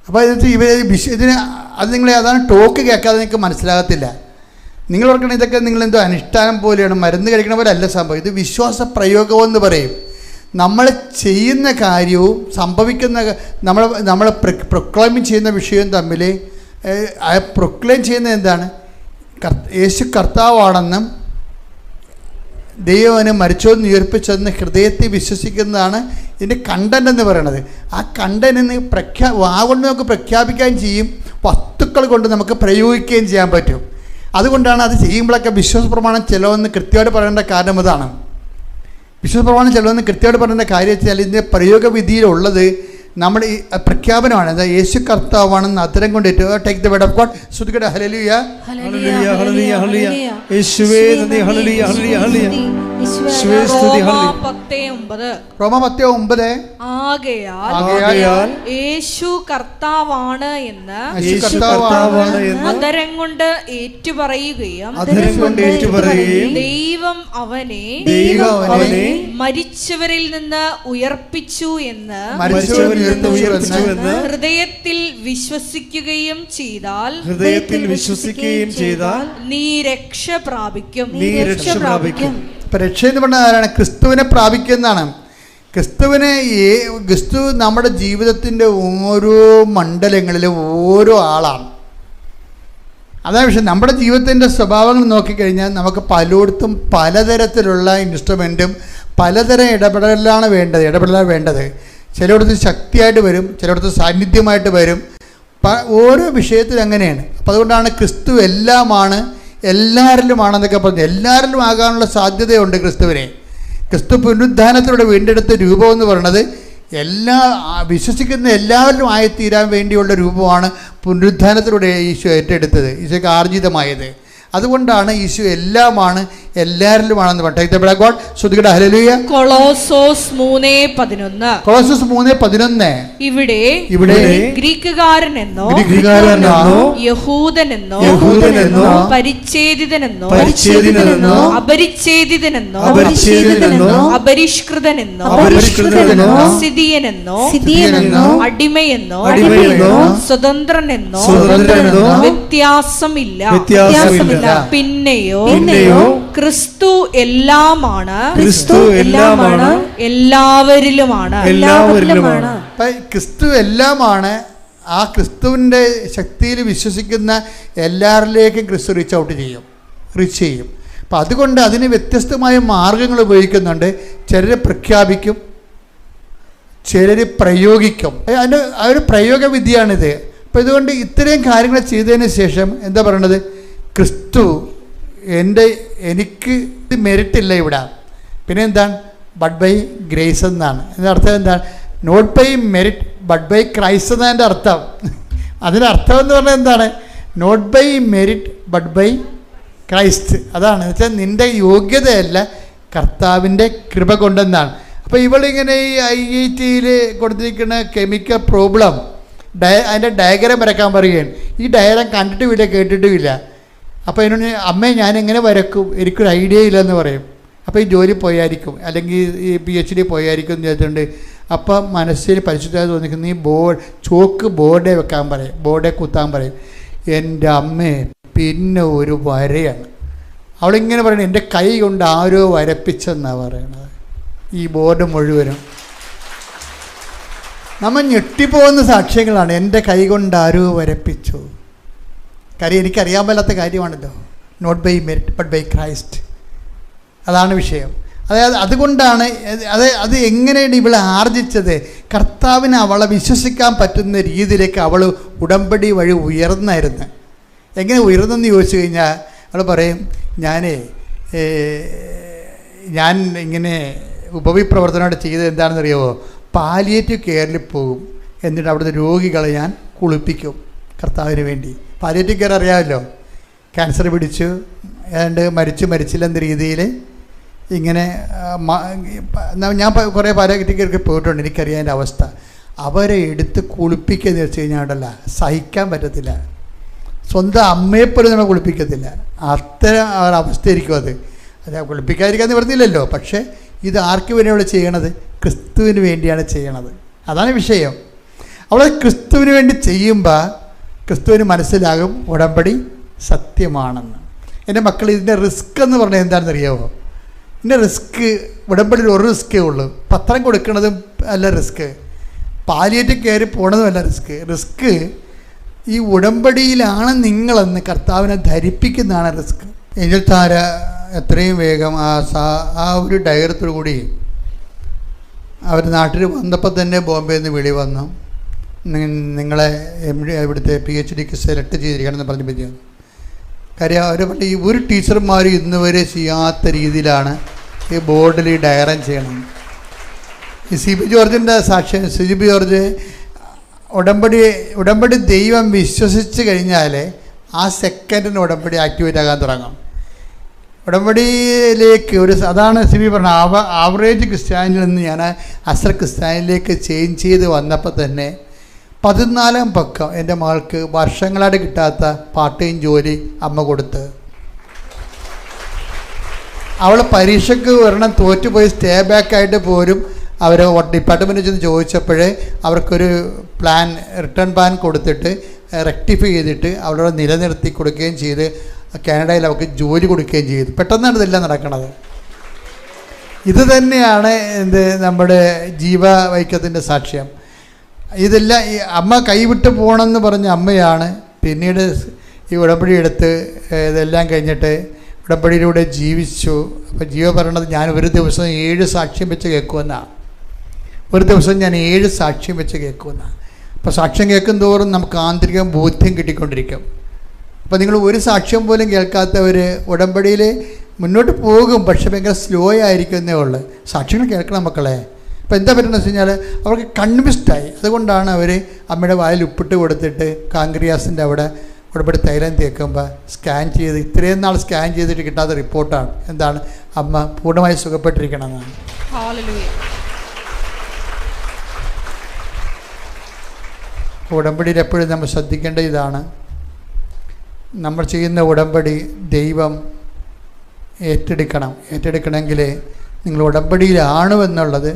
അപ്പോൾ അതാണ് ടോക്ക് കേൾക്കാതെ നിങ്ങൾക്ക് മനസ്സിലാകത്തില്ല. നിങ്ങൾ ഓർക്കണം, ഇതൊക്കെ നിങ്ങളെന്തോ അനുഷ്ഠാനം പോലെയാണ്, മരുന്ന് കഴിക്കണ പോലെ അല്ല സംഭവം. ഇത് വിശ്വാസ പ്രയോഗമെന്ന് പറയും. നമ്മൾ ചെയ്യുന്ന കാര്യവും സംഭവിക്കുന്ന നമ്മൾ പ്രൊക്ലൈം ചെയ്യുന്ന വിഷയവും തമ്മിൽ പ്രൊക്ലൈം ചെയ്യുന്നത് എന്താണ്? യേശു കർത്താവാണെന്നും ദൈവം അവനെ മരിച്ചോന്ന് ഉയർപ്പിച്ചെന്ന് ഹൃദയത്തിൽ വിശ്വസിക്കുന്നതാണ് ഇതിൻ്റെ കണ്ടന്റ് എന്ന് പറയുന്നത്. ആ കണ്ടന്റ് വാഗൊണ്ട് നമുക്ക് പ്രഖ്യാപിക്കുകയും ചെയ്യും, വസ്തുക്കൾ കൊണ്ട് നമുക്ക് പ്രയോഗിക്കുകയും ചെയ്യാൻ പറ്റും. അതുകൊണ്ടാണ് അത് ചെയ്യുമ്പോഴൊക്കെ വിശ്വാസപ്രമാണം ചെലവെന്ന് കൃത്യമായിട്ട് പറയേണ്ട കാരണം അതാണ്. വിശ്വാസപ്രമാണം ചെലവെന്ന് കൃത്യമായിട്ട് പറയേണ്ട കാര്യം വെച്ചാൽ ഇതിൻ്റെ പ്രയോഗവിധിയിലുള്ളത് നമ്മുടെ ഈ പ്രഖ്യാപനമാണ്. അതായത് യേശു കർത്താവാണെന്ന് അത്തരം കൊണ്ട് take the word of God. ശ്രുതികട ഹല്ലേലൂയ ഹല്ലേലൂയ ഹല്ലേലൂയ ഹല്ലേലൂയ യേശുവേ നന്ദി ഹല്ലേലൂയ ഹല്ലേലൂയ ഹല്ലേലൂയ യേശുവേ സ്തുതി ഹല്ലേലൂയ. റോമ 10:9 ആകയാൽ യേശു കർത്താവാണ് എന്ന് അധരം കൊണ്ട് ഏറ്റുപറയുകയും ദൈവം അവനെ മരിച്ചവരിൽ നിന്ന് ഉയർപ്പിച്ചു എന്ന് ഹൃദയത്തിൽ വിശ്വസിക്കുകയും ചെയ്താൽ നീ രക്ഷ പ്രാപിക്കും. രക്ഷ എന്ന് പറഞ്ഞാൽ ആരാണ്? ക്രിസ്തുവിനെ പ്രാപിക്കുന്നതാണ്. ക്രിസ്തു നമ്മുടെ ജീവിതത്തിൻ്റെ ഓരോ മണ്ഡലങ്ങളിലും ഓരോ ആളാണ്. അതാണ് വിഷയം. നമ്മുടെ ജീവിതത്തിൻ്റെ സ്വഭാവങ്ങൾ നോക്കിക്കഴിഞ്ഞാൽ നമുക്ക് പലയിടത്തും പലതരത്തിലുള്ള ഇൻസ്ട്രുമെൻറ്റും പലതരം ഇടപെടലാണ് വേണ്ടത്. ചിലയിടത്ത് ശക്തിയായിട്ട് വരും, ചിലയിടത്ത് സാന്നിധ്യമായിട്ട് വരും. ഓരോ വിഷയത്തിൽ അങ്ങനെയാണ്. അപ്പോൾ അതുകൊണ്ടാണ് ക്രിസ്തു എല്ലാവരിലുമാണെന്നൊക്കെ പറഞ്ഞു. എല്ലാവരിലും ആകാനുള്ള സാധ്യതയുണ്ട് ക്രിസ്തുവിനെ. ക്രിസ്തു പുനരുദ്ധാനത്തിലൂടെ വീണ്ടെടുത്ത രൂപം എന്ന് പറയുന്നത് വിശ്വസിക്കുന്ന എല്ലാവരിലും ആയിത്തീരാൻ വേണ്ടിയുള്ള രൂപമാണ് പുനരുദ്ധാനത്തിലൂടെ ഈശോ ഏറ്റെടുത്തത്, ഈശോയ്ക്ക് ആർജിതമായത്. അതുകൊണ്ടാണ് ഈശോ എല്ലാമാണ്, എല്ലാവരിലുമാണെന്ന് പറഞ്ഞത്. ശ്രുതികട ഹല്ലേലൂയ. കൊളോസോസ് 3:11 ഇവിടെ ഗ്രീക്കുകാരനെന്നോ യഹൂദനെന്നോ പരിച്ഛേദിതനെന്നോ അപരിച്ഛേദിതനെന്നോ അപരിഷ്കൃതനെന്നോ സിദിയനെന്നോ അടിമയെന്നോ സ്വതന്ത്രനെന്നോ വ്യത്യാസമില്ല. പിന്നെയോ ക്രിസ്തു എല്ലാമാണ്, എല്ലാവരിലുമാണ്. ക്രിസ്തു എല്ലാമാണ്. ആ ക്രിസ്തുവിൻ്റെ ശക്തിയിൽ വിശ്വസിക്കുന്ന എല്ലാവരിലേക്കും ക്രിസ്തു റീച്ച് ഔട്ട് ചെയ്യും, റീച്ച് ചെയ്യും. അപ്പം അതുകൊണ്ട് അതിന് വ്യത്യസ്തമായ മാർഗങ്ങൾ ഉപയോഗിക്കുന്നുണ്ട്. ചിലർ പ്രഖ്യാപിക്കും, ചിലർ പ്രയോഗിക്കും. അതിൻ്റെ ആ ഒരു പ്രയോഗവിദ്യയാണിത്. അപ്പം ഇതുകൊണ്ട് ഇത്രയും കാര്യങ്ങൾ ചെയ്തതിന് ശേഷം എന്താ പറയണത്? ക്രിസ്തു എനിക്ക് മെറിറ്റില്ല ഇവിടെ. പിന്നെ എന്താണ്? ബട്ട് ബൈ ഗ്രേസ് എന്നാണ്. അതിൻ്റെ അർത്ഥം എന്താണ്? Not by merit but by Christ എന്നതിൻ്റെ അർത്ഥം. അതിൻ്റെ അർത്ഥം എന്ന് പറഞ്ഞാൽ എന്താണ്? Not by merit but by Christ. അതാണ് വെച്ചാൽ നിൻ്റെ യോഗ്യതയല്ല, കർത്താവിൻ്റെ കൃപ കൊണ്ടെന്നാണ്. അപ്പോൾ ഇവളിങ്ങനെ ഈ IIT-യിൽ കൊടുത്തിരിക്കുന്ന കെമിക്കൽ പ്രോബ്ലം അതിൻ്റെ ഡയഗ്രാം വരയ്ക്കാൻ പറയുകയാണ്. ഈ ഡയഗ്രാം കണ്ടിട്ടുമില്ല, കേട്ടിട്ടുമില്ല. അപ്പോൾ അതിനോട് അമ്മേ ഞാനെങ്ങനെ വരക്കും, എനിക്കൊരു ഐഡിയ ഇല്ലെന്ന് പറയും. അപ്പോൾ ഈ ജോലി പോയായിരിക്കും, അല്ലെങ്കിൽ ഈ PhD പോയായിരിക്കും എന്ന് ചോദിച്ചിട്ടുണ്ട്. അപ്പം മനസ്സിൽ പരിശുദ്ധമായി തോന്നിക്കുന്നു, ഈ ചോക്ക് ബോർഡേ വെക്കാൻ പറയും, ബോർഡേ കുത്താൻ പറയും. എൻ്റെ അമ്മേ പിന്നെ ഒരു വരയാണ്. അവളിങ്ങനെ പറയണത് എൻ്റെ കൈ കൊണ്ട് ആരോ വരപ്പിച്ചെന്നാണ് പറയണത്. ഈ ബോർഡ് മുഴുവനും നമ്മൾ ഞെട്ടിപ്പോകുന്ന സാക്ഷ്യങ്ങളാണ്. എൻ്റെ കൈ കൊണ്ട് ആരോ വരപ്പിച്ചു. കാര്യം എനിക്കറിയാൻ മേലാത്ത കാര്യമാണല്ലോ. Not by merit but by Christ. അതാണ് വിഷയം. അതായത് അതുകൊണ്ടാണ് അത് എങ്ങനെയാണ് ഇവളെ ആർജിച്ചത്? കർത്താവിന് അവളെ വിശ്വസിക്കാൻ പറ്റുന്ന രീതിയിലേക്ക് അവൾ ഉടമ്പടി വഴി ഉയർന്നായിരുന്നു. എങ്ങനെ ഉയർന്നെന്ന് ചോദിച്ചു കഴിഞ്ഞാൽ അവൾ പറയും, ഞാൻ ഇങ്ങനെ ഉപവിപ്രവർത്തനമായിട്ട് ചെയ്തത് എന്താണെന്നറിയാമോ? പാലിയേറ്റീവ് കെയറിൽ പോകും, എന്നിട്ട് അവിടുത്തെ രോഗികളെ ഞാൻ കുളിപ്പിക്കും കർത്താവിന് വേണ്ടി. പാലിയേറ്റീവ് കെയർ അറിയാമല്ലോ, ക്യാൻസർ പിടിച്ചു ഏതാണ്ട് മരിച്ചില്ലെന്ന രീതിയിൽ ഇങ്ങനെ ഞാൻ കുറേ പാലിയേറ്റീവ് കെയർക്ക് പോയിട്ടുണ്ട്, എനിക്കറിയാം എൻ്റെ അവസ്ഥ. അവരെ എടുത്ത് കുളിപ്പിക്കുകയെന്ന് വെച്ച് കഴിഞ്ഞാൽ ഉണ്ടല്ല, സഹിക്കാൻ പറ്റത്തില്ല. സ്വന്തം അമ്മയെപ്പോലും നമ്മൾ കുളിപ്പിക്കത്തില്ല. അത്തരം അവസ്ഥയായിരിക്കും അത്. കുളിപ്പിക്കാതിരിക്കാൻ നിവർത്തിയില്ലല്ലോ. പക്ഷേ ഇത് ആർക്ക് വേണ്ടിയാണ് ചെയ്യണത്? ക്രിസ്തുവിന് വേണ്ടിയാണ് ചെയ്യണത്. അതാണ് വിഷയം. അവിടെ ക്രിസ്തുവിന് വേണ്ടി ചെയ്യുമ്പോൾ ക്രിസ്തുവിന് മനസ്സിലാകും ഉടമ്പടി സത്യമാണെന്ന്. എൻ്റെ മക്കൾ, ഇതിൻ്റെ റിസ്ക് എന്ന് പറഞ്ഞാൽ എന്താണെന്ന് അറിയാമോ? ഇതിൻ്റെ റിസ്ക്, ഉടമ്പടിയിൽ ഒരു റിസ്ക്കേ ഉള്ളൂ. പത്രം കൊടുക്കുന്നതും അല്ല റിസ്ക്, പാലിയേറ്റീവ് കെയർ പോണതും അല്ല റിസ്ക് ഈ ഉടമ്പടിയിലാണ് നിങ്ങളെന്ന് കർത്താവിനെ ധരിപ്പിക്കുന്നതാണ് റിസ്ക്. എങ്കിൽ താര എത്രയും വേഗം ആ ഒരു ധൈര്യത്തോടു കൂടി അവർ നാട്ടിൽ വന്നപ്പോൾ തന്നെ ബോംബെയിൽ നിന്ന് വിളി വന്നു, നിങ്ങളെ ഇവിടുത്തെ PhDക്ക് സെലക്ട് ചെയ്തിരിക്കണമെന്ന് പറഞ്ഞ് പറ്റിയ കാര്യം. അവർ പറഞ്ഞ ഈ ഒരു ടീച്ചർമാർ ഇന്ന് വരെ ചെയ്യാത്ത രീതിയിലാണ് ഈ ബോർഡിൽ ഈ ഡയഗ്രാം ചെയ്യണം. ഈ CB ജോർജിൻ്റെ സാക്ഷ്യം, CB ജോർജ് ഉടമ്പടി ദൈവം വിശ്വസിച്ച് കഴിഞ്ഞാൽ ആ സെക്കൻഡിന് ഉടമ്പടി ആക്ടിവേറ്റ് ആകാൻ തുടങ്ങും. ഉടമ്പടിയിലേക്ക് അതാണ് CB പറഞ്ഞ ആവറേജ് ക്രിസ്ത്യാനിൽ നിന്ന് ഞാൻ അസർ ക്രിസ്ത്യാനിലേക്ക് ചേഞ്ച് ചെയ്ത് വന്നപ്പോൾ തന്നെ 14 പക്കം എൻ്റെ മകൾക്ക് വർഷങ്ങളായിട്ട് കിട്ടാത്ത പാർട്ട് ടൈം ജോലി അമ്മ കൊടുത്ത്. അവൾ പരീക്ഷയ്ക്ക് ഒരെണ്ണം തോറ്റുപോയി സ്റ്റേ ബാക്കായിട്ട് പോലും അവർ ഡിപ്പാർട്ട്മെൻറ്റിൽ ചെന്ന് ചോദിച്ചപ്പോഴേ അവർക്കൊരു റിട്ടേൺ പ്ലാൻ കൊടുത്തിട്ട് റെക്ടിഫൈ ചെയ്തിട്ട് അവളോട് നിലനിർത്തി കൊടുക്കുകയും ചെയ്ത് കാനഡയിൽ അവർക്ക് ജോലി കൊടുക്കുകയും ചെയ്തു. പെട്ടെന്നാണ് ഇതെല്ലാം നടക്കുന്നത്. ഇത് തന്നെയാണ് നമ്മുടെ ജീവവൈക്യത്തിൻ്റെ സാക്ഷ്യം. ഇതെല്ലാം ഈ അമ്മ കൈവിട്ട് പോകണമെന്ന് പറഞ്ഞ അമ്മയാണ് പിന്നീട് ഈ ഉടമ്പടി എടുത്ത് ഇതെല്ലാം കഴിഞ്ഞിട്ട് ഉടമ്പടിയിലൂടെ ജീവിച്ചു. അപ്പോൾ ജീവ പറയണത്, ഞാൻ ഒരു ദിവസം 7 സാക്ഷ്യം വെച്ച് കേൾക്കുമെന്നാണ്. ഒരു ദിവസം ഞാൻ 7 സാക്ഷ്യം വെച്ച് കേൾക്കുമെന്നാണ്. അപ്പോൾ സാക്ഷ്യം കേൾക്കും തോറും നമുക്ക് ആന്തരിക ബോധ്യം കിട്ടിക്കൊണ്ടിരിക്കും. അപ്പോൾ നിങ്ങൾ ഒരു സാക്ഷ്യം പോലും കേൾക്കാത്തവർ ഉടമ്പടിയിൽ മുന്നോട്ട് പോകും, പക്ഷെ ഭയങ്കര സ്ലോ ആയിരിക്കുന്നേ ഉള്ളൂ. സാക്ഷ്യങ്ങൾ കേൾക്കണം മക്കളെ. അപ്പോൾ എന്താ പറ്റുന്നത് വെച്ച് കഴിഞ്ഞാൽ അവർക്ക് കൺവിൻസ്ഡായി. അതുകൊണ്ടാണ് അവർ അമ്മയുടെ വായിൽ ഉപ്പിട്ട് കൊടുത്തിട്ട് കാങ്ക്രിയാസിൻ്റെ അവിടെ ഉടമ്പടി തൈലം തേക്കുമ്പോൾ സ്കാൻ ചെയ്ത് ഇത്രയും നാൾ സ്കാൻ ചെയ്തിട്ട് കിട്ടാത്ത റിപ്പോർട്ടാണ്. എന്താണ്? അമ്മ പൂർണ്ണമായി സുഖപ്പെട്ടിരിക്കണമെന്നാണ്. ഉടമ്പടിയിൽ എപ്പോഴും നമ്മൾ ശ്രദ്ധിക്കേണ്ട ഇതാണ്, നമ്മൾ ചെയ്യുന്ന ഉടമ്പടി ദൈവം ഏറ്റെടുക്കണമെങ്കിൽ നിങ്ങൾ ഉടമ്പടിയിലാണെന്നുള്ളത്,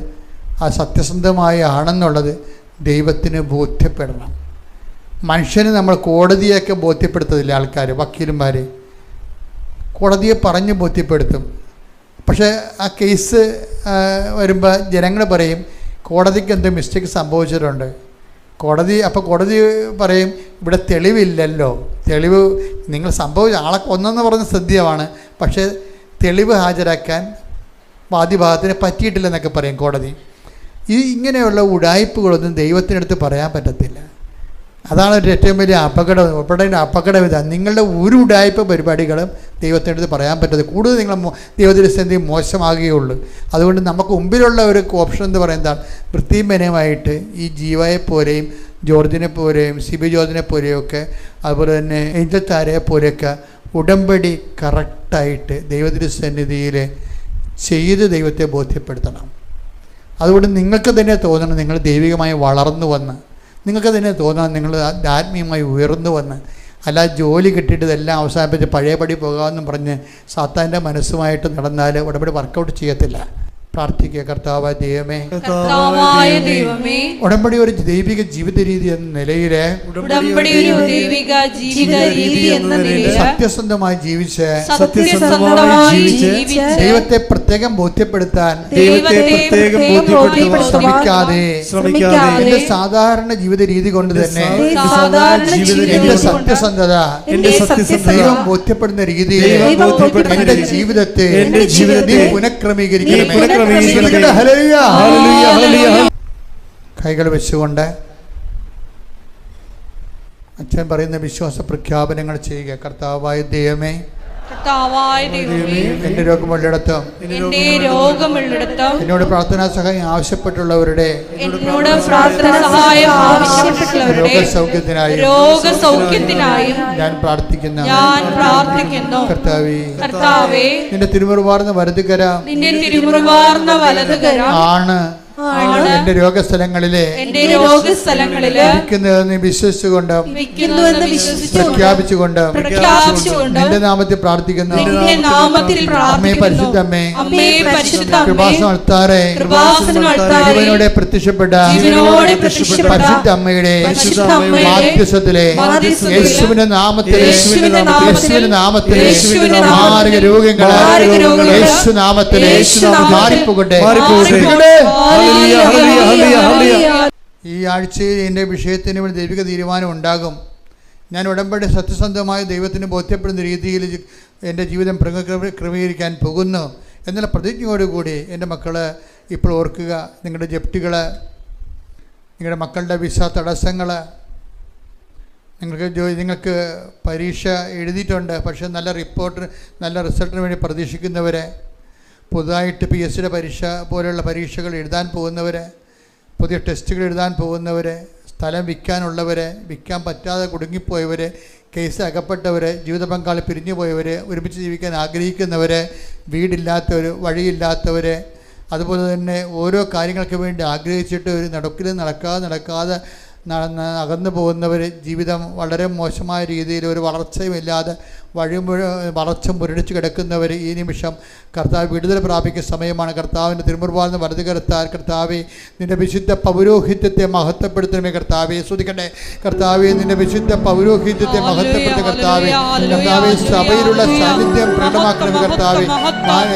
ആ സത്യസന്ധമായി ആണെന്നുള്ളത് ദൈവത്തിന് ബോധ്യപ്പെടണം. മനുഷ്യന് നമ്മൾ കോടതിയൊക്കെ ബോധ്യപ്പെടുത്തത്തില്ല. ആൾക്കാർ, വക്കീലന്മാർ കോടതിയെ പറഞ്ഞ് ബോധ്യപ്പെടുത്തും. പക്ഷേ ആ കേസ് വരുമ്പോൾ ജനങ്ങൾ പറയും കോടതിക്ക് എന്തോ മിസ്റ്റേക്ക് സംഭവിച്ചിട്ടുണ്ട്. അപ്പോൾ കോടതി പറയും ഇവിടെ തെളിവില്ലല്ലോ, തെളിവ് നിങ്ങൾ സംഭവിച്ച ആളെ കൊന്നെന്ന് പറഞ്ഞ സത്യമാണ്, പക്ഷേ തെളിവ് ഹാജരാക്കാൻ വാദിഭാഗത്തിന് പറ്റിയിട്ടില്ലെന്നൊക്കെ പറയും കോടതി. ഇങ്ങനെയുള്ള ഉടായ്പകളൊന്നും ദൈവത്തിനടുത്ത് പറയാൻ പറ്റത്തില്ല. അതാണ് ഒരു ഏറ്റവും വലിയ അപകടം ഇതാണ്. നിങ്ങളുടെ ഒരു ഉടായ്പ പരിപാടികളും ദൈവത്തിനടുത്ത് പറയാൻ പറ്റത്തില്ല. കൂടുതൽ നിങ്ങൾ ദൈവത്തിൻ്റെ സ്ഥിതി മോശമാകുകയുള്ളൂ. അതുകൊണ്ട് നമുക്ക് മുമ്പിലുള്ള ഒരു ഓപ്ഷൻ എന്ന് പറയുന്നതാണ് വൃത്തിമനമായിട്ട് ഈ ജീവയെ പോലെയും ജോർജിനെ പോലെയും സിബി ജോർജിനെ പോലെയൊക്കെ അതുപോലെ തന്നെ ഏഞ്ചൽ താരയെ പോലെയൊക്കെ ഉടമ്പടി കറക്റ്റായിട്ട് ദൈവത്തിൻ്റെ സന്നിധിയിൽ ചെയ്ത് ദൈവത്തെ ബോധ്യപ്പെടുത്തണം. അതുകൊണ്ട് നിങ്ങൾക്ക് തന്നെ തോന്നണം നിങ്ങൾ ദൈവികമായി വളർന്നു വന്ന്, നിങ്ങൾക്ക് തന്നെ തോന്നണം നിങ്ങൾ ആത്മീയമായി ഉയർന്നു വന്ന്. അല്ലാതെ ജോലി കിട്ടിയിട്ട് ഇതെല്ലാം അവസാനിപ്പിച്ച് പഴയപടി പോകാമെന്നും പറഞ്ഞ് സാത്താൻ്റെ മനസ്സുമായിട്ട് നടന്നാൽ ഉടമ്പടി വർക്കൗട്ട് ചെയ്യത്തില്ല. പ്രാർത്ഥിക്കുക. കർത്താവായ ദൈവമേ, ഉടമ്പടി ഒരു ദൈവിക ജീവിത രീതി എന്ന നിലയിൽ സത്യസന്ധമായി ജീവിച്ച് ദൈവത്തെ പ്രത്യേകം ബോധ്യപ്പെടുത്താൻ ശ്രമിക്കാതെ സാധാരണ ജീവിത രീതി കൊണ്ട് തന്നെ എന്റെ സത്യസന്ധത ദൈവം ബോധ്യപ്പെടുന്ന രീതിയിൽ എന്റെ ജീവിതത്തെ പുനഃക്രമീകരിക്കണം. കൈകൾ വെച്ചുകൊണ്ട് അച്ഛൻ പറയുന്ന വിശ്വാസ പ്രഖ്യാപനങ്ങൾ ചെയ്യുക. കർത്താവായ ദൈവമേ, എന്റെ രോഗമുള്ളിടത്തും എന്നോട് പ്രാർത്ഥനാ സഹായം ആവശ്യപ്പെട്ടുള്ളവരുടെ രോഗസൗഖ്യത്തിനായും ഞാൻ പ്രാർത്ഥിക്കുന്നു. കർത്താവേ, നിന്റെ തിരുമുറുവാർന്ന വലതുകര ആണ് എന്റെ രോഗസ്ഥലങ്ങളിലെ വിശ്വസിച്ചുകൊണ്ട് പ്രഖ്യാപിച്ചുകൊണ്ട് നിന്റെ നാമത്തിൽ പ്രാർത്ഥിക്കുന്നു. അമ്മേ പരിശുദ്ധമ്മേ, കൃപാസനം അൾത്താറേ, ജീവനോടെ പ്രത്യക്ഷപ്പെട്ട പരിശുദ്ധ അമ്മയുടെ മാധ്യസ്ഥത്തിലെ യേശുവിന്റെ നാമത്തിലെ മാരക രോഗങ്ങളെ യേശു നാമത്തിലെ മാറിപ്പോകട്ടെ. ഈ ആഴ്ചയിൽ എൻ്റെ വിഷയത്തിന് വേണ്ടി ദൈവിക തീരുമാനം ഉണ്ടാകും. ഞാൻ ഉടമ്പടി സത്യസന്ധമായ ദൈവത്തിന് ബോധ്യപ്പെടുന്ന രീതിയിൽ എൻ്റെ ജീവിതം ക്രമീകരിക്കാൻ പോകുന്നു എന്നുള്ള പ്രതിജ്ഞയോടുകൂടി എൻ്റെ മക്കൾ ഇപ്പോൾ ഓർക്കുക. നിങ്ങളുടെ ജപ്തികൾ, നിങ്ങളുടെ മക്കളുടെ വിസ തടസ്സങ്ങൾ, നിങ്ങൾക്ക് പരീക്ഷ എഴുതിയിട്ടുണ്ട് പക്ഷേ നല്ല റിസൾട്ടിന് വേണ്ടി പ്രതീക്ഷിക്കുന്നവരെ, പുതുതായിട്ട് PSC പരീക്ഷ പോലെയുള്ള പരീക്ഷകൾ എഴുതാൻ പോകുന്നവർ, പുതിയ ടെസ്റ്റുകൾ എഴുതാൻ പോകുന്നവർ, സ്ഥലം വിൽക്കാനുള്ളവർ, വിൽക്കാൻ പറ്റാതെ കുടുങ്ങിപ്പോയവർ, കേസ് അകപ്പെട്ടവർ, ജീവിത പങ്കാളി പിരിഞ്ഞു പോയവർ, ഒരുമിച്ച് ജീവിക്കാൻ ആഗ്രഹിക്കുന്നവർ, വീടില്ലാത്തവർ, വഴിയില്ലാത്തവർ, അതുപോലെ തന്നെ ഓരോ കാര്യങ്ങൾക്ക് വേണ്ടി ആഗ്രഹിച്ചിട്ട് ഒരു നടക്കാതെ അകന്നു പോകുന്നവർ, ജീവിതം വളരെ മോശമായ രീതിയിൽ ഒരു വളർച്ചയുമില്ലാതെ വളർച്ച മുരടിച്ച് കിടക്കുന്നവർ, ഈ നിമിഷം കർത്താവ് വിടുതൽ പ്രാപിക്കുന്ന സമയമാണ്. കർത്താവിൻ്റെ തിരുമുറുവാർന്ന വലതുകരത്താൽ കർത്താവെ നിൻ്റെ വിശുദ്ധ പൗരോഹിത്യത്തെ മഹത്വപ്പെടുത്തണമേ. കർത്താവെ സ്തുതിക്കട്ടെ. കർത്താവെ നിൻ്റെ വിശുദ്ധ പൗരോഹിത്യത്തെ മഹത്വപ്പെടുത്ത കർത്താവെ സഭയിലുള്ള സാന്നിധ്യം പ്രകടമാക്കണമേ. കർത്താവെ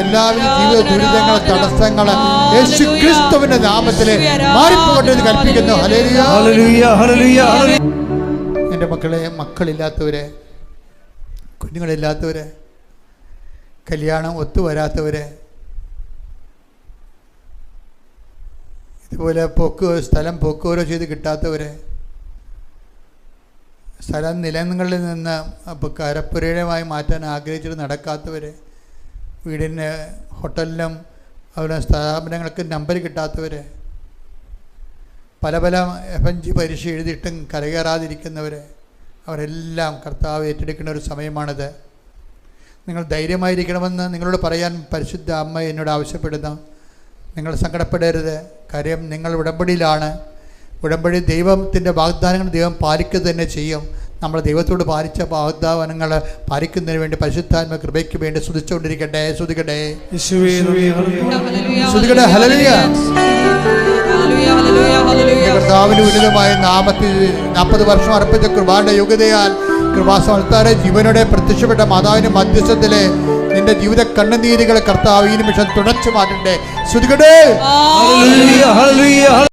എല്ലാവിധ ജീവിത ദുരിതങ്ങൾ, തടസ്സങ്ങൾ യേശു ക്രിസ്തുവിന്റെ നാമത്തിൽ മാറിപ്പോകട്ടെ എന്ന് കൽപ്പിക്കുന്നു. ഹല്ലേലൂയ. എൻ്റെ മക്കളില്ലാത്തവരെ, കുഞ്ഞുങ്ങളില്ലാത്തവരെ, കല്യാണം ഒത്തുവരാത്തവരെ, ഇതുപോലെ സ്ഥലം പോക്കുവരോ ചെയ്ത് കിട്ടാത്തവരെ, സ്ഥലം നിലങ്ങളിൽ നിന്ന് കരപ്പുരയുമായി മാറ്റാൻ ആഗ്രഹിച്ചിട്ട് നടക്കാത്തവരെ, വീടിന് ഹോട്ടലിനും അതുപോലെ സ്ഥാപനങ്ങൾക്ക് നമ്പർ കിട്ടാത്തവരെ, പല പല FNG പരീക്ഷ എഴുതിയിട്ടും കരകയറാതിരിക്കുന്നവർ, അവരെല്ലാം കർത്താവ് ഏറ്റെടുക്കുന്ന ഒരു സമയമാണിത്. നിങ്ങൾ ധൈര്യമായിരിക്കണമെന്ന് നിങ്ങളോട് പറയാൻ പരിശുദ്ധ അമ്മ എന്നോട് ആവശ്യപ്പെടുന്നു. നിങ്ങൾ സങ്കടപ്പെടരുത്. കാര്യം നിങ്ങൾ ഉടമ്പടിയിലാണ്. ഉടമ്പടി ദൈവത്തിൻ്റെ വാഗ്ദാനങ്ങൾ ദൈവം പാലിക്കുക തന്നെ ചെയ്യും. നമ്മൾ ദൈവത്തോട് പാലിച്ച വാഗ്ദാനങ്ങൾ പാലിക്കുന്നതിന് വേണ്ടി പരിശുദ്ധാത്മ കൃപയ്ക്ക് വേണ്ടി സ്തുതിച്ചുകൊണ്ടിരിക്കട്ടെ. സ്തുതിക്കട്ടെ, സ്തുതിക്കട്ടെ. ഹല്ലേലൂയ. കർത്താവിന്റെ ഉന്നതമായ നാമത്തിൽ 40 വർഷം അർപ്പിച്ച കൃപാന്റെ യോഗ്യതയാൽ കൃപാസമർത്താരെ ജീവനോടെ പ്രത്യക്ഷപ്പെട്ട മാതാവിന്റെ മധ്യസ്ഥത്തിലെ നിന്റെ ജീവിത കണ്ണുനീരുകളെ കർത്താവ് ഈ നിമിഷം തുടച്ചു മാറ്റട്ടെ. സ്തുതിക്കട്ടെ.